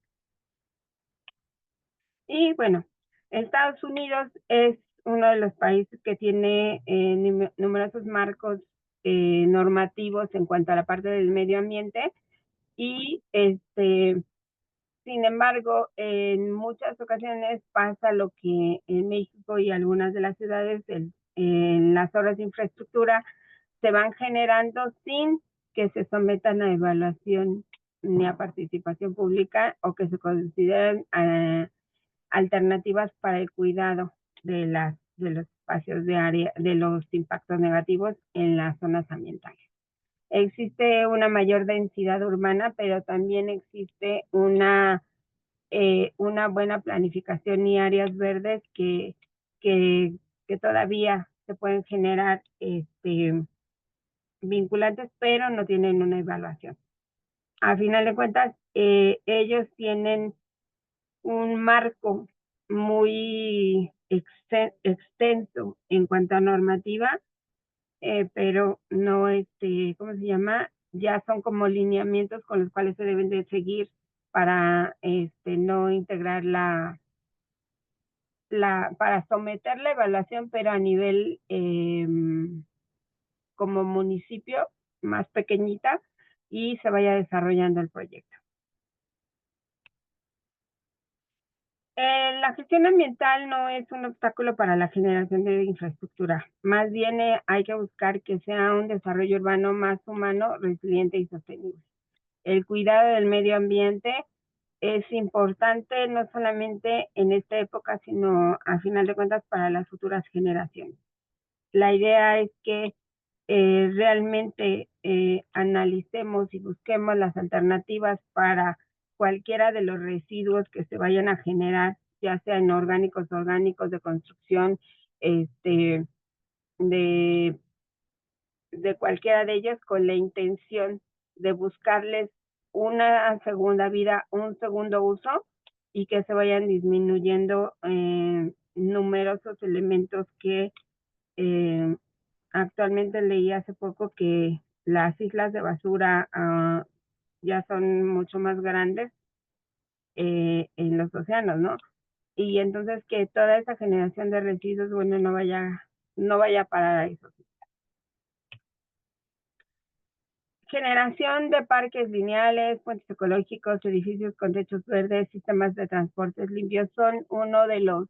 Y bueno, Estados Unidos es uno de los países que tiene numerosos marcos normativos en cuanto a la parte del medio ambiente, y sin embargo, en muchas ocasiones pasa lo que en México y algunas de las ciudades, en las obras de infraestructura, se van generando sin que se sometan a evaluación ni a participación pública, o que se consideren alternativas para el cuidado de los espacios de área, de los impactos negativos en las zonas ambientales. Existe una mayor densidad urbana, pero también existe una buena planificación y áreas verdes que, que todavía se pueden generar vinculantes, pero no tienen una evaluación. A final de cuentas, ellos tienen un marco muy extenso en cuanto a normativa, pero no, ¿cómo se llama? Ya son como lineamientos con los cuales se deben de seguir para no integrar para someter la evaluación, pero a nivel como municipio más pequeñita, y se vaya desarrollando el proyecto. La gestión ambiental no es un obstáculo para la generación de infraestructura. Más bien hay que buscar que sea un desarrollo urbano más humano, resiliente y sostenible. El cuidado del medio ambiente es importante no solamente en esta época, sino a final de cuentas para las futuras generaciones. La idea es que realmente analicemos y busquemos las alternativas para cualquiera de los residuos que se vayan a generar, ya sean orgánicos de construcción, de, de cualquiera de ellos, con la intención de buscarles una segunda vida, un segundo uso, y que se vayan disminuyendo numerosos elementos que actualmente leí hace poco que las islas de basura ya son mucho más grandes en los océanos, ¿no? Y entonces que toda esa generación de residuos, bueno, no vaya para eso. Generación de parques lineales, puentes ecológicos, edificios con techos verdes, sistemas de transportes limpios son uno de los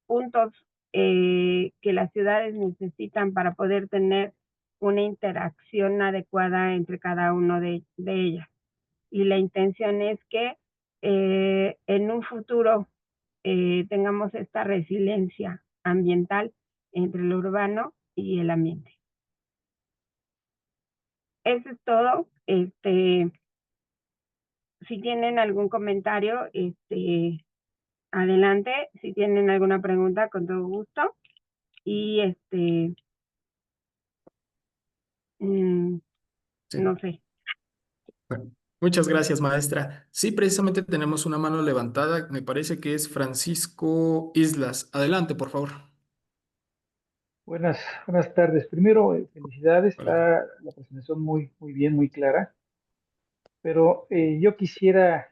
puntos que las ciudades necesitan para poder tener una interacción adecuada entre cada uno de ellas. Y la intención es que en un futuro tengamos esta resiliencia ambiental entre lo urbano y el ambiente. Eso es todo. Si tienen algún comentario, adelante. Si tienen alguna pregunta, con todo gusto. Y Sí. no sé. Bueno, Muchas gracias, maestra. Sí, precisamente tenemos una mano levantada. Me parece que es Francisco Islas. Adelante, por favor. Buenas, buenas tardes. Primero, felicidades. Hola. Está la presentación muy bien, muy clara. Pero yo quisiera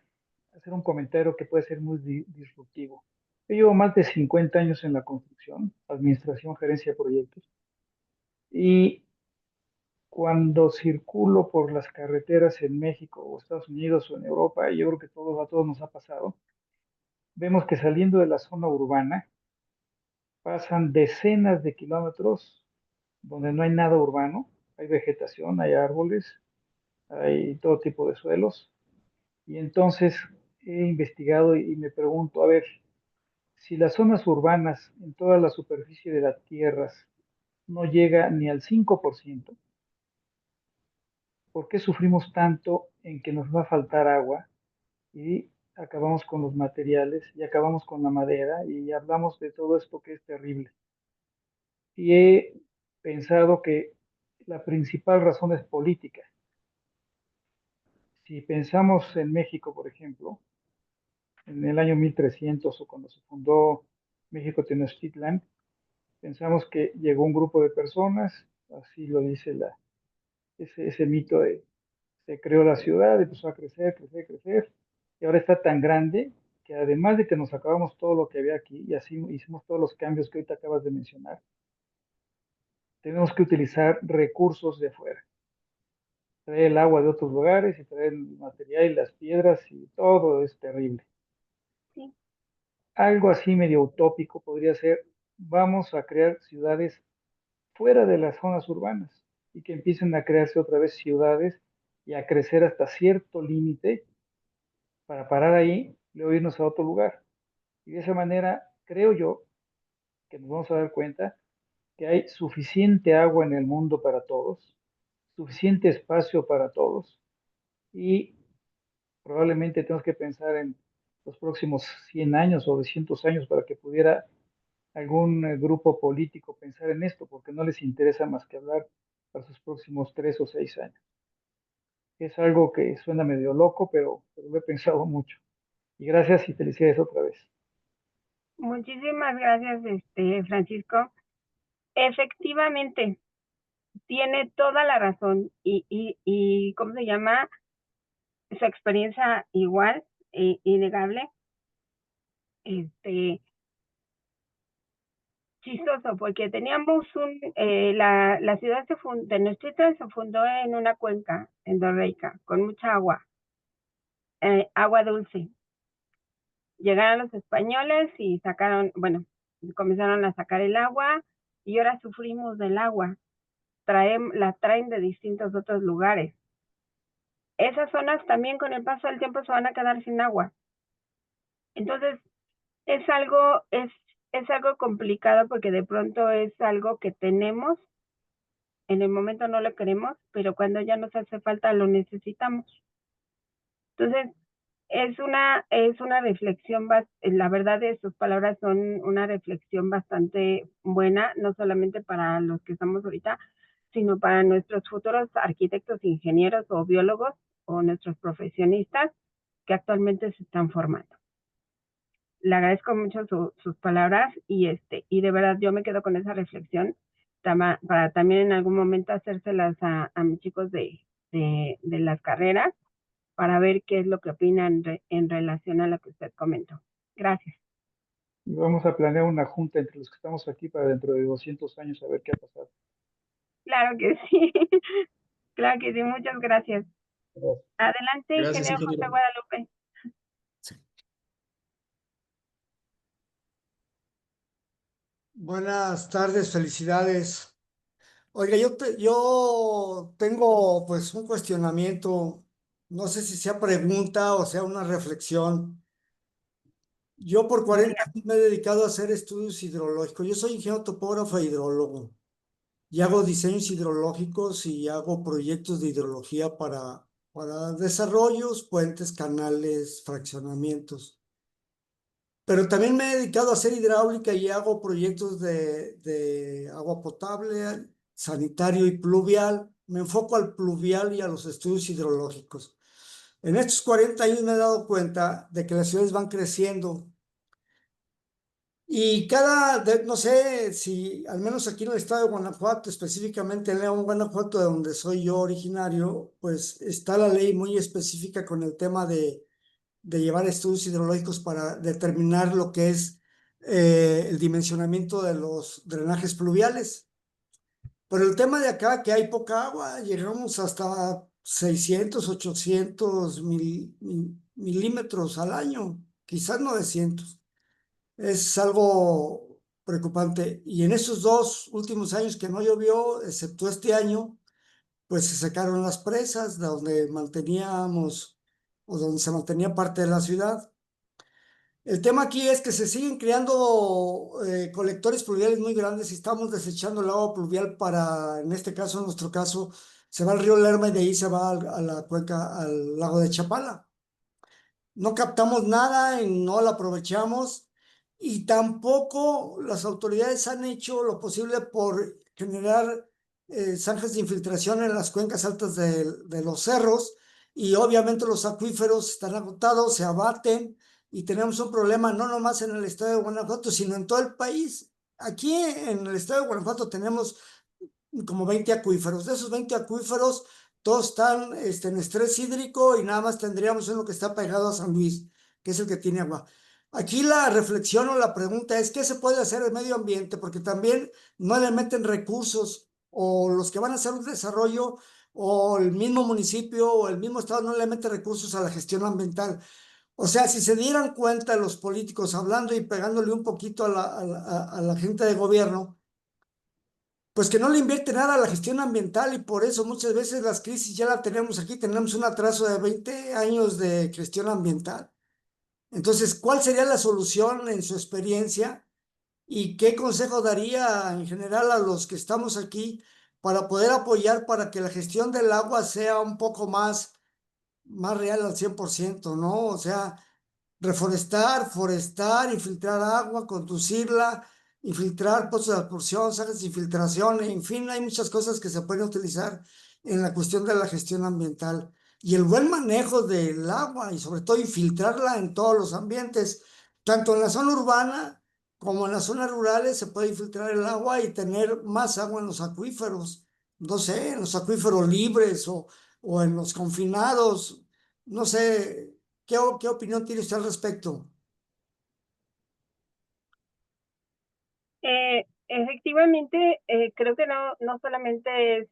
hacer un comentario que puede ser muy disruptivo. Yo llevo más de 50 años en la construcción, administración, gerencia de proyectos. Y cuando circulo por las carreteras en México o Estados Unidos o en Europa, y yo creo que a todos nos ha pasado, vemos que saliendo de la zona urbana pasan decenas de kilómetros donde no hay nada urbano, hay vegetación, hay árboles, hay todo tipo de suelos. Y entonces he investigado y me pregunto, a ver, si las zonas urbanas en toda la superficie de las tierras no llega ni al 5%, ¿por qué sufrimos tanto en que nos va a faltar agua y acabamos con los materiales y acabamos con la madera y hablamos de todo esto que es terrible? Y he pensado que la principal razón es política. Si pensamos en México, por ejemplo, en el año 1300 o cuando se fundó México Tenochtitlan, pensamos que llegó un grupo de personas, así lo dice ese mito de se creó la ciudad, empezó a crecer, crecer, crecer, y ahora está tan grande que además de que nos acabamos todo lo que había aquí y así hicimos todos los cambios que ahorita acabas de mencionar, tenemos que utilizar recursos de afuera, traer el agua de otros lugares y traer el material y las piedras y todo es terrible. Sí, Algo así medio utópico podría ser, vamos a crear ciudades fuera de las zonas urbanas y que empiecen a crearse otra vez ciudades y a crecer hasta cierto límite para parar ahí, luego irnos a otro lugar. Y de esa manera creo yo que nos vamos a dar cuenta que hay suficiente agua en el mundo para todos, suficiente espacio para todos y probablemente tenemos que pensar en los próximos 100 años o 200 años para que pudiera algún grupo político pensar en esto, porque no les interesa más que hablar para sus próximos 3 o 6 años. Es algo que suena medio loco, pero lo he pensado mucho. Y gracias y felicidades otra vez. muchísimas gracias, Francisco. Efectivamente, tiene toda la razón y ¿cómo se llama? Su experiencia igual, innegable. Este, chistoso, porque teníamos la ciudad de Tenochtitlan se fundó en una cuenca endorreica, con mucha agua, agua dulce. Llegaron los españoles y sacaron, bueno, comenzaron a sacar el agua y ahora sufrimos del agua. La traen de distintos otros lugares. Esas zonas también con el paso del tiempo se van a quedar sin agua. Entonces, es algo, es, es algo complicado porque de pronto es algo que tenemos, en el momento no lo queremos, pero cuando ya nos hace falta lo necesitamos. Entonces, es una reflexión, la verdad de sus palabras son una reflexión bastante buena, no solamente para los que estamos ahorita, sino para nuestros futuros arquitectos, ingenieros o biólogos o nuestros profesionistas que actualmente se están formando. Le agradezco mucho sus palabras y de verdad yo me quedo con esa reflexión para también en algún momento hacérselas a mis chicos de las carreras para ver qué es lo que opinan en relación a lo que usted comentó. Gracias. Y vamos a planear una junta entre los que estamos aquí para dentro de 200 años a ver qué ha pasado. Claro que sí. Claro que sí. Muchas gracias. Gracias. Adelante, Gracias, ingeniero José ingeniero. Guadalupe. Sí. Buenas tardes, felicidades. Oiga, yo tengo pues un cuestionamiento, no sé si sea pregunta o sea una reflexión. Yo por 40 años me he dedicado a hacer estudios hidrológicos. Yo soy ingeniero topógrafo e hidrólogo y hago diseños hidrológicos y hago proyectos de hidrología para desarrollos, puentes, canales, fraccionamientos. Pero también me he dedicado a hacer hidráulica y hago proyectos de agua potable, sanitario y pluvial. Me enfoco al pluvial y a los estudios hidrológicos. En estos 40 años me he dado cuenta de que las ciudades van creciendo y no sé si, al menos aquí en el estado de Guanajuato, específicamente en León, Guanajuato, de donde soy yo originario, pues está la ley muy específica con el tema de llevar estudios hidrológicos para determinar lo que es el dimensionamiento de los drenajes pluviales. Pero el tema de acá, que hay poca agua, llegamos hasta 600, 800 milímetros al año, quizás 900. Es algo preocupante. Y en esos 2 últimos años que no llovió, excepto este año, pues se secaron las presas de donde manteníamos o donde se mantenía parte de la ciudad. El tema aquí es que se siguen creando colectores pluviales muy grandes y estamos desechando el agua pluvial para, en este caso, en nuestro caso, se va al río Lerma y de ahí se va a la cuenca, al lago de Chapala. No captamos nada y no la aprovechamos y tampoco las autoridades han hecho lo posible por generar zanjas de infiltración en las cuencas altas de los cerros y obviamente los acuíferos están agotados, se abaten y tenemos un problema no nomás en el estado de Guanajuato, sino en todo el país. Aquí en el estado de Guanajuato tenemos como 20 acuíferos. De esos 20 acuíferos, todos están en estrés hídrico y nada más tendríamos uno que está pegado a San Luis, que es el que tiene agua. Aquí la reflexión o la pregunta es, ¿qué se puede hacer en medio ambiente? Porque también no le meten recursos o los que van a hacer un desarrollo o el mismo municipio o el mismo estado no le mete recursos a la gestión ambiental. O sea, si se dieran cuenta los políticos hablando y pegándole un poquito a la gente de gobierno, pues que no le invierte nada a la gestión ambiental y por eso muchas veces las crisis ya la tenemos aquí, tenemos un atraso de 20 años de gestión ambiental. Entonces, ¿cuál sería la solución en su experiencia y qué consejo daría en general a los que estamos aquí para poder apoyar para que la gestión del agua sea un poco más real al 100%, ¿no? O sea, reforestar, forestar, infiltrar agua, conducirla, infiltrar pozos de absorción, salas de infiltración, en fin, hay muchas cosas que se pueden utilizar en la cuestión de la gestión ambiental. Y el buen manejo del agua y sobre todo infiltrarla en todos los ambientes, tanto en la zona urbana como en las zonas rurales se puede infiltrar el agua y tener más agua en los acuíferos, no sé, en los acuíferos libres o en los confinados, no sé. ¿Qué opinión tiene usted al respecto? Efectivamente, creo que no solamente es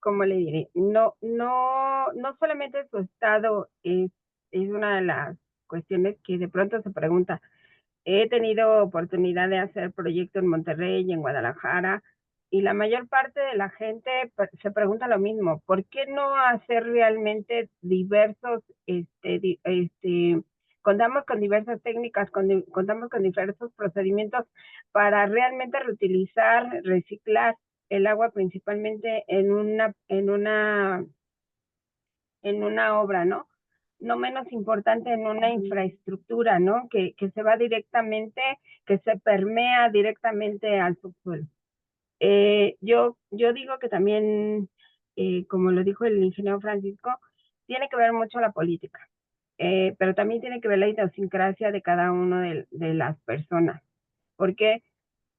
¿cómo le diré? No solamente su estado es una de las cuestiones que de pronto se pregunta. He tenido oportunidad de hacer proyectos en Monterrey y en Guadalajara, y la mayor parte de la gente se pregunta lo mismo: ¿por qué no hacer realmente diversos, contamos con diversas técnicas, contamos con diversos procedimientos para realmente reutilizar, reciclar el agua principalmente en una obra, ¿no? No menos importante en una infraestructura, ¿no? Que se va directamente, que se permea directamente al subsuelo. Yo digo que también, como lo dijo el ingeniero Francisco, tiene que ver mucho la política, pero también tiene que ver la idiosincrasia de cada uno de las personas. ¿Por qué?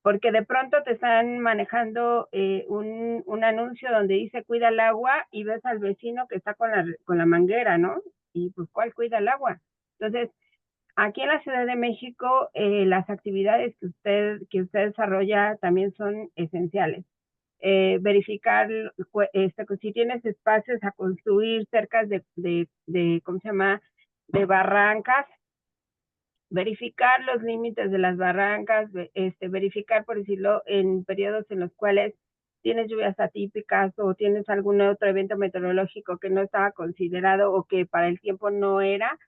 Porque de pronto te están manejando un anuncio donde dice cuida el agua y ves al vecino que está con la manguera, ¿no? Y pues, ¿cuál cuida el agua? Entonces, aquí en la Ciudad de México, las actividades que usted desarrolla también son esenciales. Verificar si tienes espacios a construir cerca ¿cómo se llama? De barrancas, verificar los límites de las barrancas, verificar, por decirlo, en periodos en los cuales tienes lluvias atípicas o tienes algún otro evento meteorológico que no estaba considerado o que para el tiempo no era,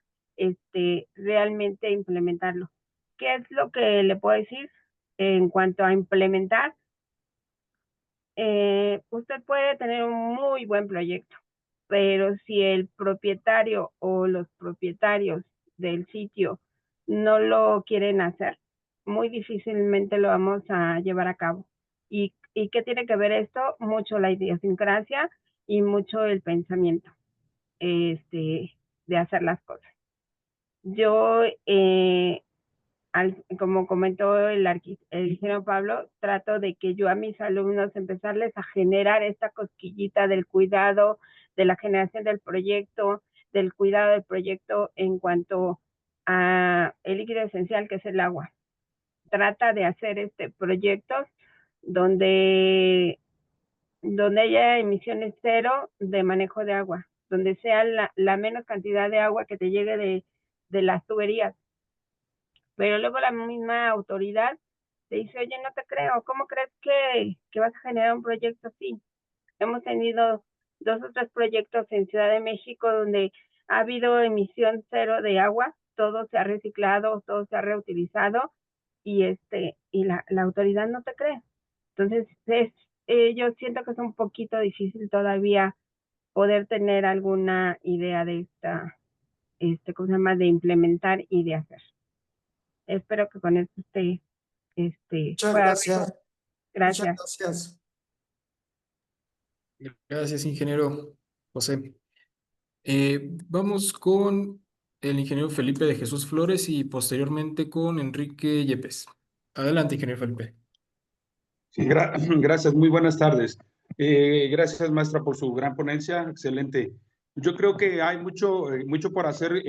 realmente implementarlo. ¿Qué es lo que le puedo decir en cuanto a implementar? Usted puede tener un muy buen proyecto, pero si el propietario o los propietarios del sitio no lo quieren hacer, muy difícilmente lo vamos a llevar a cabo. ¿Y qué tiene que ver esto? Mucho la idiosincrasia y mucho el pensamiento de hacer las cosas. Yo, como comentó el ingeniero Pablo, trato de que yo a mis alumnos empezarles a generar esta cosquillita del cuidado, de la generación del proyecto, del cuidado del proyecto en cuanto a el líquido esencial que es el agua. Trata de hacer proyectos donde haya emisiones cero de manejo de agua, donde sea la menos cantidad de agua que te llegue de las tuberías. Pero luego la misma autoridad te dice, oye, no te creo, ¿cómo crees que vas a generar un proyecto así? Hemos tenido 2 o 3 proyectos en Ciudad de México donde ha habido emisión cero de agua, todo se ha reciclado, todo se ha reutilizado y la autoridad no te cree. Entonces, yo siento que es un poquito difícil todavía poder tener alguna idea de ¿cómo se llama?, de implementar y de hacer. Espero que con esto Muchas pueda. gracias. Muchas Gracias. gracias. Gracias, ingeniero José. Vamos con el ingeniero Felipe de Jesús Flores y posteriormente con Enrique Yepes. Adelante, ingeniero Felipe. Sí, gracias, muy buenas tardes. Gracias, maestra, por su gran ponencia, excelente. Yo creo que hay mucho por hacer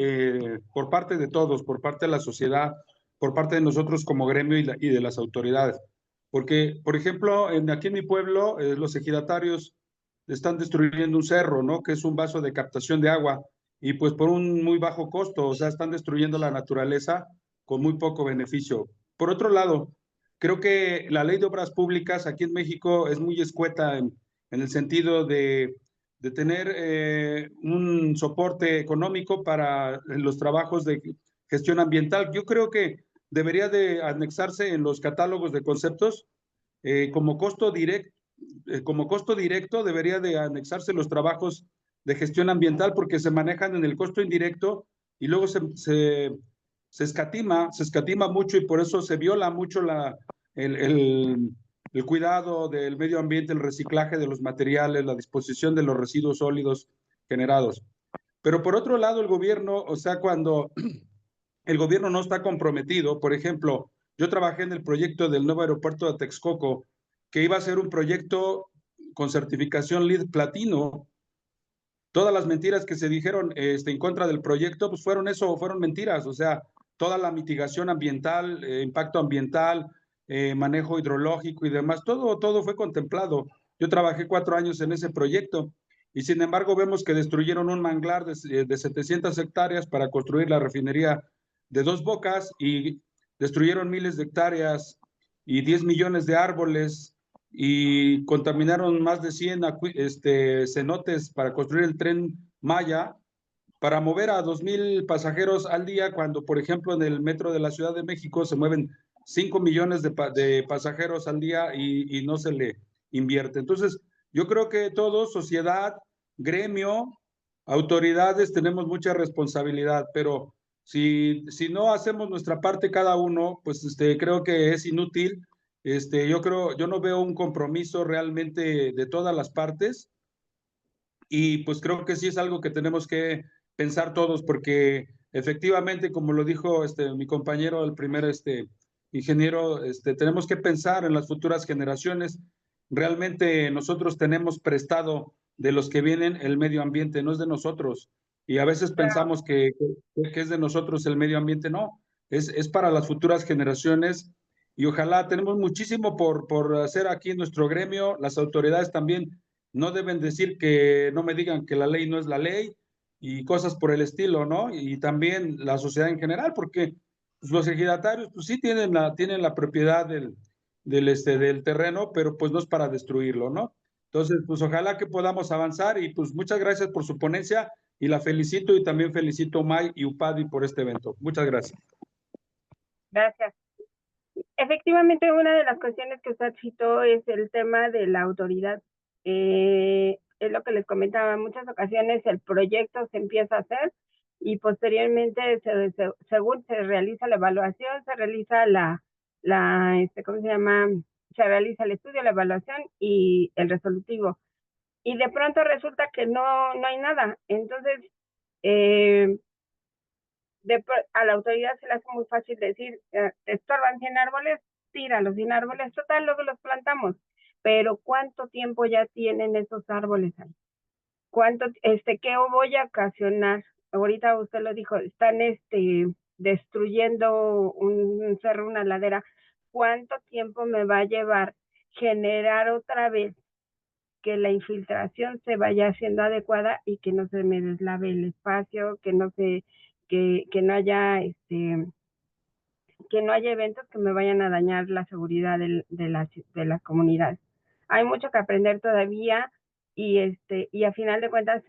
por parte de todos, por parte de la sociedad, por parte de nosotros como gremio y de las autoridades. Porque, por ejemplo, aquí en mi pueblo, los ejidatarios están destruyendo un cerro, ¿no? Que es un vaso de captación de agua, y pues por un muy bajo costo, o sea, están destruyendo la naturaleza con muy poco beneficio. Por otro lado, creo que la ley de obras públicas aquí en México es muy escueta en el sentido de tener un soporte económico para los trabajos de gestión ambiental. Yo creo que debería de anexarse en los catálogos de conceptos como costo directo debería de anexarse los trabajos de gestión ambiental porque se manejan en el costo indirecto y luego se escatima mucho y por eso se viola mucho el cuidado del medio ambiente, el reciclaje de los materiales, la disposición de los residuos sólidos generados. Pero por otro lado, el gobierno, o sea, cuando el gobierno no está comprometido, por ejemplo, yo trabajé en el proyecto del nuevo aeropuerto de Texcoco, que iba a ser un proyecto con certificación LEED platino. Todas las mentiras que se dijeron en contra del proyecto, pues fueron mentiras. O sea, toda la mitigación ambiental, impacto ambiental, manejo hidrológico y demás, todo fue contemplado. Yo trabajé 4 años en ese proyecto y sin embargo vemos que destruyeron un manglar de 700 hectáreas para construir la refinería de Dos Bocas y destruyeron miles de hectáreas y 10 millones de árboles y contaminaron más de 100 cenotes para construir el tren Maya para mover a 2,000 pasajeros al día, cuando, por ejemplo, en el metro de la Ciudad de México se mueven 5 millones de pasajeros al día y no se le invierte. Entonces, yo creo que todos, sociedad, gremio, autoridades, tenemos mucha responsabilidad, pero si no hacemos nuestra parte cada uno, pues creo que es inútil. Yo no veo un compromiso realmente de todas las partes y pues creo que sí es algo que tenemos que pensar todos porque efectivamente, como lo dijo mi compañero, el primer ingeniero, tenemos que pensar en las futuras generaciones. Realmente nosotros tenemos prestado de los que vienen el medio ambiente, no es de nosotros. Y a veces pensamos que es de nosotros el medio ambiente, no, es para las futuras generaciones y ojalá tenemos muchísimo por hacer aquí en nuestro gremio, las autoridades también no deben decir que no me digan que la ley no es la ley y cosas por el estilo, ¿no? Y también la sociedad en general, porque pues, los ejidatarios pues sí tienen la propiedad del terreno, pero pues no es para destruirlo, ¿no? Entonces, pues ojalá que podamos avanzar y pues muchas gracias por su ponencia y la felicito y también felicito a May y UPADI por este evento. Muchas gracias. Gracias. Efectivamente, una de las cuestiones que usted citó es el tema de la autoridad. Es lo que les comentaba, en muchas ocasiones el proyecto se empieza a hacer y posteriormente, según se realiza la evaluación, se realiza ¿cómo se llama? Se realiza el estudio, la evaluación y el resolutivo. y de pronto resulta que no hay nada. Entonces, a la autoridad se le hace muy fácil decir, te estorban 100 árboles, tíralos 100 árboles, total, luego los plantamos. Pero ¿cuánto tiempo ya tienen esos árboles ahí? ¿Qué voy a ocasionar? Ahorita usted lo dijo, están destruyendo un cerro, una ladera. ¿Cuánto tiempo me va a llevar generar otra vez que la infiltración se vaya haciendo adecuada y que no se me deslave el espacio, que no haya eventos que me vayan a dañar la seguridad de las comunidades? Hay mucho que aprender todavía y a final de cuentas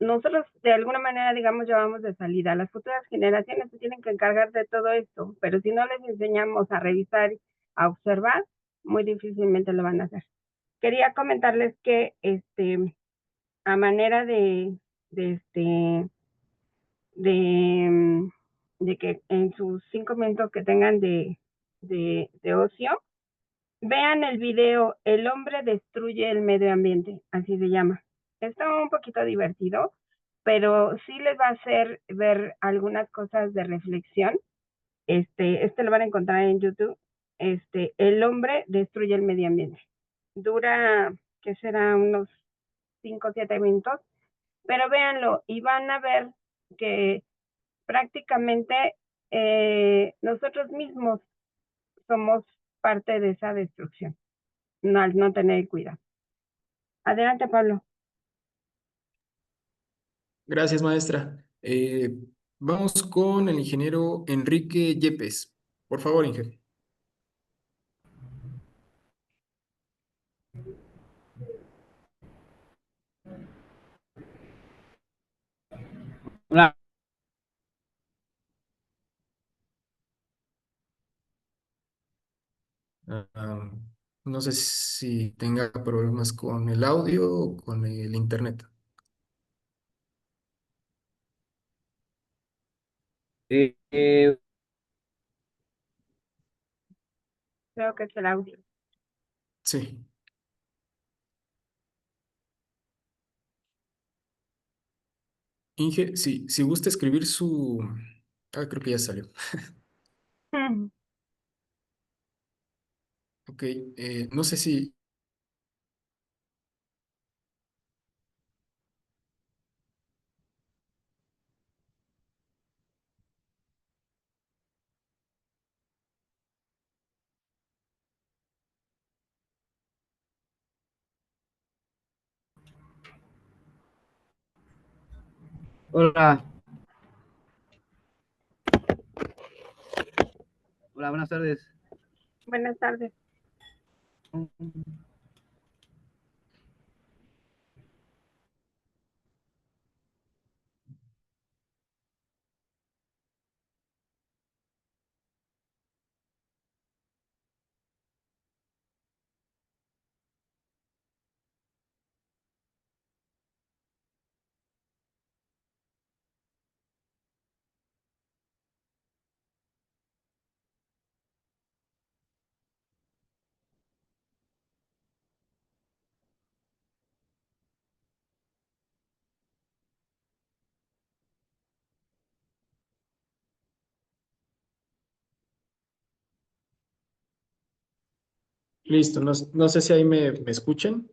nosotros de alguna manera, digamos, llevamos de salida. Las futuras generaciones se tienen que encargar de todo esto, pero si no les enseñamos a revisar, a observar, muy difícilmente lo van a hacer. Quería comentarles que a manera de que en sus 5 minutos que tengan de ocio, vean el video El hombre destruye el medio ambiente, así se llama. Está un poquito divertido, pero sí les va a hacer ver algunas cosas de reflexión. Lo van a encontrar en YouTube. El hombre destruye el medio ambiente. Dura, ¿qué será? Unos 5 o 7 minutos, pero véanlo y van a ver que prácticamente nosotros mismos somos parte de esa destrucción, al no tener cuidado. Adelante, Pablo. Gracias, maestra. Vamos con el ingeniero Enrique Yepes. Por favor, ingeniero. Hola. Ah, no sé si tenga problemas con el audio o con el internet. Eh, eh, Creo que es el audio. Sí. Inge, si gusta escribir su... Ah, creo que ya salió. Ok, no sé si... Hola. Hola, buenas tardes. Buenas tardes. Listo, no sé si ahí me escuchen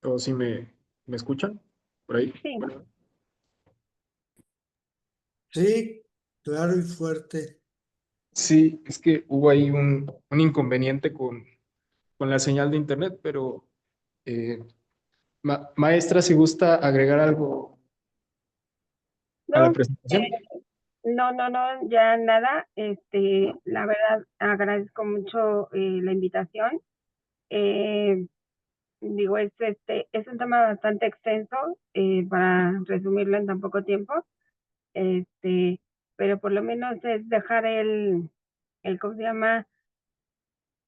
o si me escuchan por ahí. Sí. Sí, claro y fuerte. Sí, es que hubo ahí un inconveniente con la señal de internet, pero maestra, si gusta agregar algo a la No, presentación. no, ya nada. La verdad, agradezco mucho la invitación. Eh, Digo, es un tema bastante extenso para resumirlo en tan poco tiempo. Este, pero por lo menos es dejar ¿cómo se llama?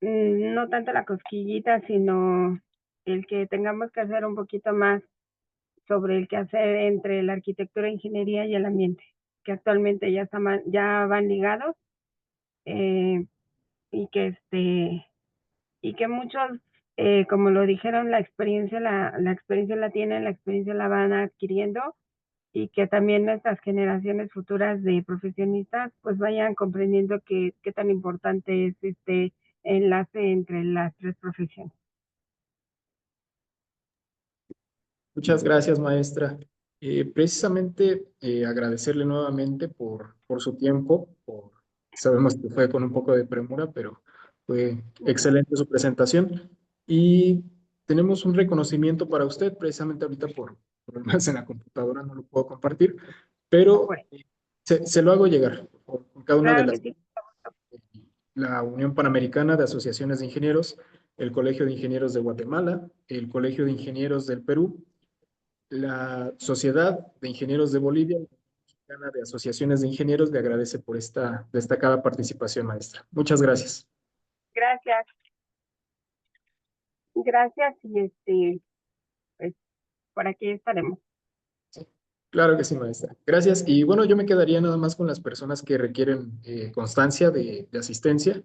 No tanto la cosquillita, sino el que tengamos que hacer un poquito más sobre el que hacer entre la arquitectura, ingeniería y el ambiente, que actualmente ya van ligados. y que muchos, como lo dijeron, la experiencia la tienen, la experiencia la van adquiriendo, y que también nuestras generaciones futuras de profesionistas pues vayan comprendiendo qué tan importante es este enlace entre las tres profesiones. Muchas gracias, maestra. Precisamente agradecerle nuevamente por su tiempo. Sabemos que fue con un poco de premura, pero fue excelente su presentación. Y tenemos un reconocimiento para usted, precisamente ahorita por problemas en la computadora no lo puedo compartir, pero Bueno, se lo hago llegar por cada una de claro que las sí. la Unión Panamericana de Asociaciones de Ingenieros, el Colegio de Ingenieros de Guatemala, el Colegio de Ingenieros del Perú, la Sociedad de Ingenieros de Bolivia, la Mexicana de Asociaciones de Ingenieros, le agradece por esta destacada participación, maestra. Muchas gracias. Gracias. Gracias y pues por aquí estaremos. Claro que sí, maestra. Gracias. Y bueno, yo me quedaría nada más con las personas que requieren constancia de asistencia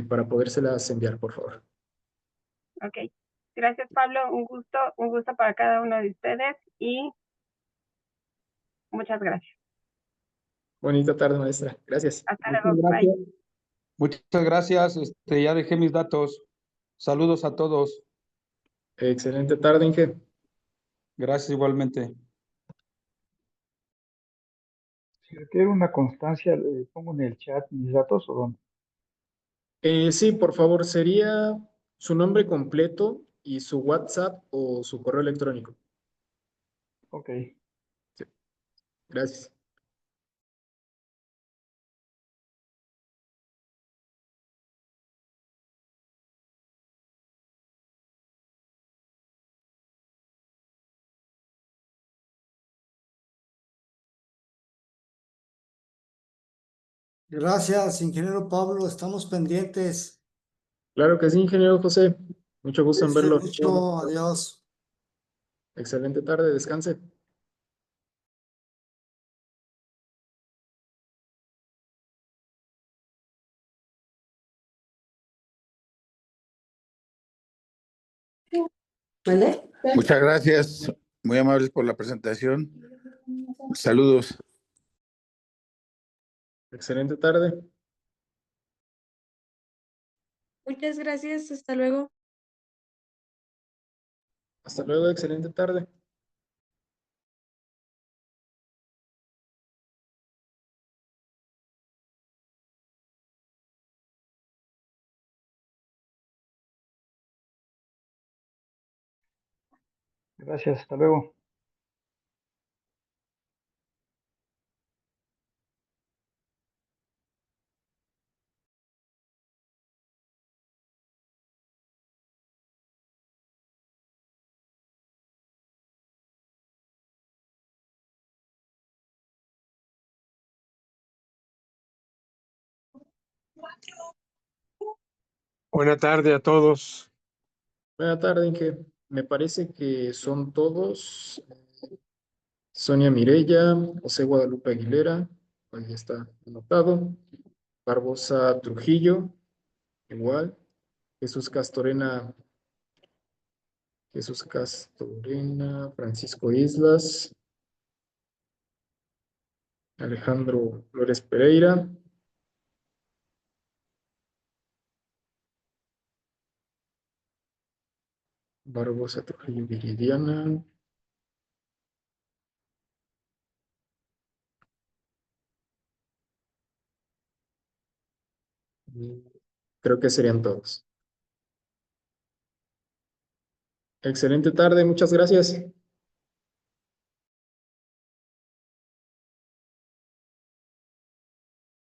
para podérselas enviar, por favor. Ok. Gracias, Pablo. Un gusto para cada uno de ustedes y muchas gracias. Bonita tarde, maestra. Gracias. Hasta Muchas luego. Bye. gracias. Muchas gracias. Ya dejé mis datos. Saludos a todos. Excelente tarde, Inge. Gracias igualmente. Si requiere una constancia, le pongo en el chat mis datos o dónde. Sí, por favor, sería su nombre completo y su WhatsApp o su correo electrónico. Ok. Sí, gracias. Gracias, ingeniero Pablo, estamos pendientes. Claro que sí, ingeniero José. Mucho gusto en Cuídense verlo. mucho, adiós. Excelente tarde, descanse. ¿Vale? Muchas gracias, muy amables por la presentación. Saludos. Excelente tarde. Muchas gracias, hasta luego. Hasta luego, excelente tarde. Gracias, hasta luego. Buena tarde a todos. Buena tarde, Inge. Me parece que son todos. Sonia Mirella, José Guadalupe Aguilera, ahí está anotado. Barbosa Trujillo, igual. Jesús Castorena, Francisco Islas, Alejandro Flores Pereira, Barbosa Trujillo Viridiana, creo que serían todos. Excelente tarde, muchas gracias.